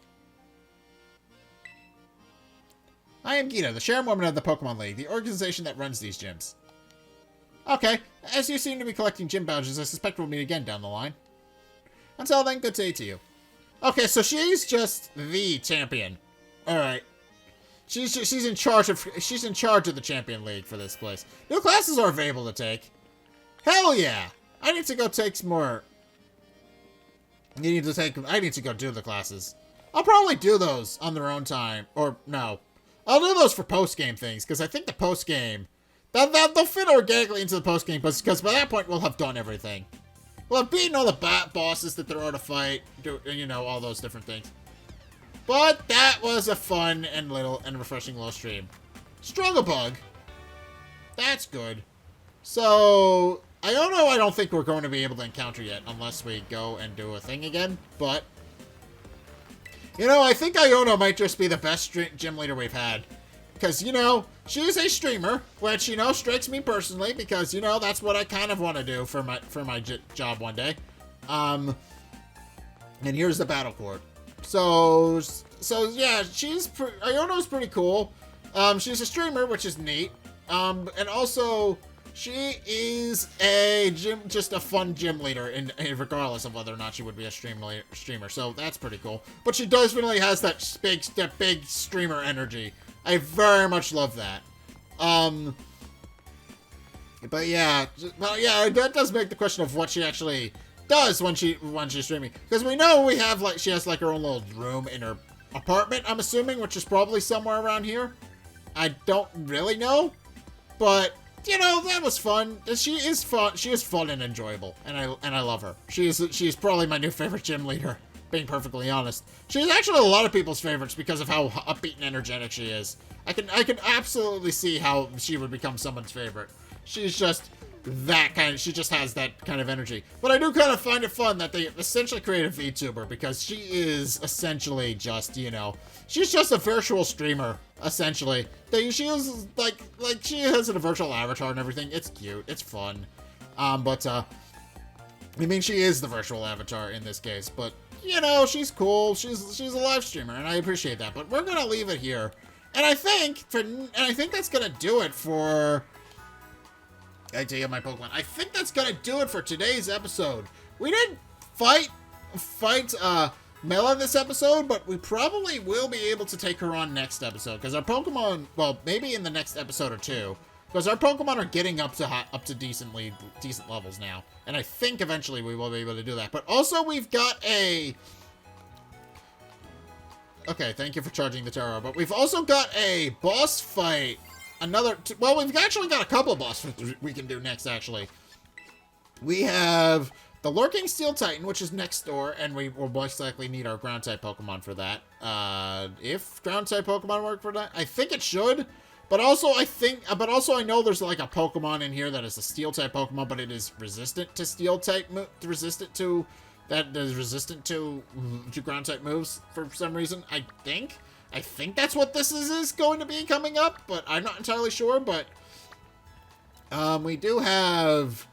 I am Gita, the chairwoman of the Pokemon League, the organization that runs these gyms. Okay, as you seem to be collecting gym badges, I suspect we'll meet again down the line. Until then, good day to you. Okay, so she's just the champion. Alright. She's in charge of the Champion League for this place. New classes are available to take. Hell yeah! I need to go take some more. I need to go do the classes. I'll probably do those on their own time. Or no. I'll do those for post-game things, because I think the post-game they'll fit organically into the post-game, because by that point we'll have done everything. We'll have beaten all the bosses that there are to fight, all those different things. But that was a fun and refreshing little stream. Strugglebug. That's good. So, Iono I don't think we're going to be able to encounter yet, unless we go and do a thing again, but I think Iono might just be the best gym leader we've had. Because, she's a streamer, which, strikes me personally, because, that's what I kind of want to do for my job one day. And here's the battle court. So yeah, Iono's pretty cool. She's a streamer, which is neat. And also, she is just a fun gym leader, regardless of whether or not she would be a streamer. So that's pretty cool. But she does really has that big streamer energy. I very much love that. But yeah, that does make the question of what she actually does when she's streaming. Because we know she has her own little room in her apartment, I'm assuming, which is probably somewhere around here. I don't really know. But that was fun. She is fun. She is fun and enjoyable, and I love her. She's probably my new favorite gym leader, being perfectly honest. She's actually a lot of people's favorites because of how upbeat and energetic she is. I can absolutely see how she would become someone's favorite. She's just that kind of, she just has that kind of energy. But I do kind of find it fun that they essentially created a VTuber, because she is essentially just, she's just a virtual streamer, essentially. She is, she has a virtual avatar and everything. It's cute. It's fun. She is the virtual avatar in this case, but, she's cool. She's a live streamer, and I appreciate that. But we're gonna leave it here. And I think that's gonna do it for my Pokemon. I think that's gonna do it for today's episode. We didn't fight Mela this episode, but we probably will be able to take her on next episode, because our Pokemon, well, maybe in the next episode or two, because our Pokemon are getting up to decent levels now, and I think eventually we will be able to do that. But also we've got okay, thank you for charging the Taro, but we've also got a boss fight. We've actually got a couple of boss fights we can do next, actually. We have the Lurking Steel Titan, which is next door, and we will most likely need our Ground-type Pokemon for that. If Ground-type Pokemon work for that, I think it should. But also, I know there's a Pokemon in here that is a Steel-type Pokemon, but it is resistant to Steel-type, resistant to Ground-type moves for some reason, I think. I think that's what this is going to be coming up, but I'm not entirely sure. But we do have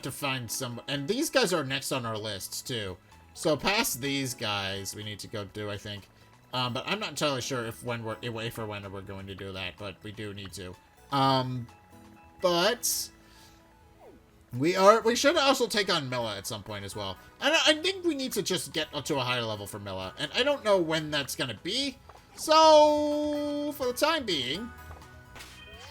to find some, and these guys are next on our list too. So past these guys, we need to go do, I think. But I'm not entirely sure if when we're going to do that, but we do need to. But we should also take on Mela at some point as well. And I think we need to just get up to a higher level for Mela, and I don't know when that's gonna be. So for the time being,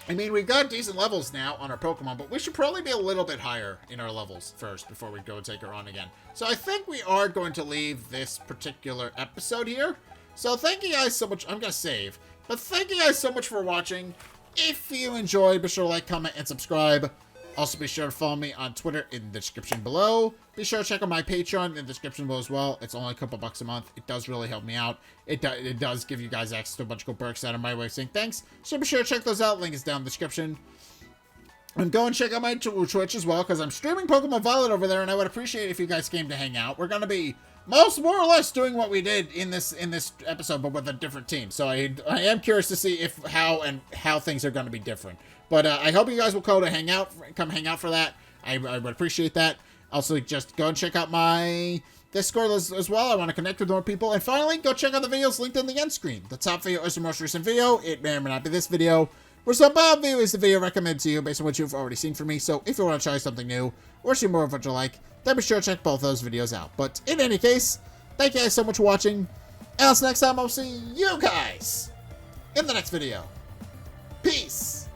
we've got decent levels now on our Pokemon, but we should probably be a little bit higher in our levels first before we go and take her on again. So I think we are going to leave this particular episode here. So thank you guys so much. I'm gonna save, but thank you guys so much for watching. If you enjoyed, be sure to like, comment, and subscribe. Also, be sure to follow me on Twitter in the description below. Be sure to check out my Patreon in the description below as well. It's only a couple bucks a month. It does really help me out. It does give you guys access to a bunch of cool perks out of my way of saying thanks. So be sure to check those out. Link is down in the description. And go and check out my Twitch as well, because I'm streaming Pokemon Violet over there, and I would appreciate it if you guys came to hang out. We're going to be more or less doing what we did in this episode, but with a different team. So I am curious to see how things are going to be different. But I hope you guys will come hang out for that. I would appreciate that. Also, just go and check out my Discord as well. I want to connect with more people. And finally, go check out the videos linked in the end screen. The top video is the most recent video. It may or may not be this video. Whereas the bottom video is the video recommended to you based on what you've already seen from me. So if you want to try something new or see more of what you like, then be sure to check both those videos out. But in any case, thank you guys so much for watching. And until next time, I'll see you guys in the next video. Peace.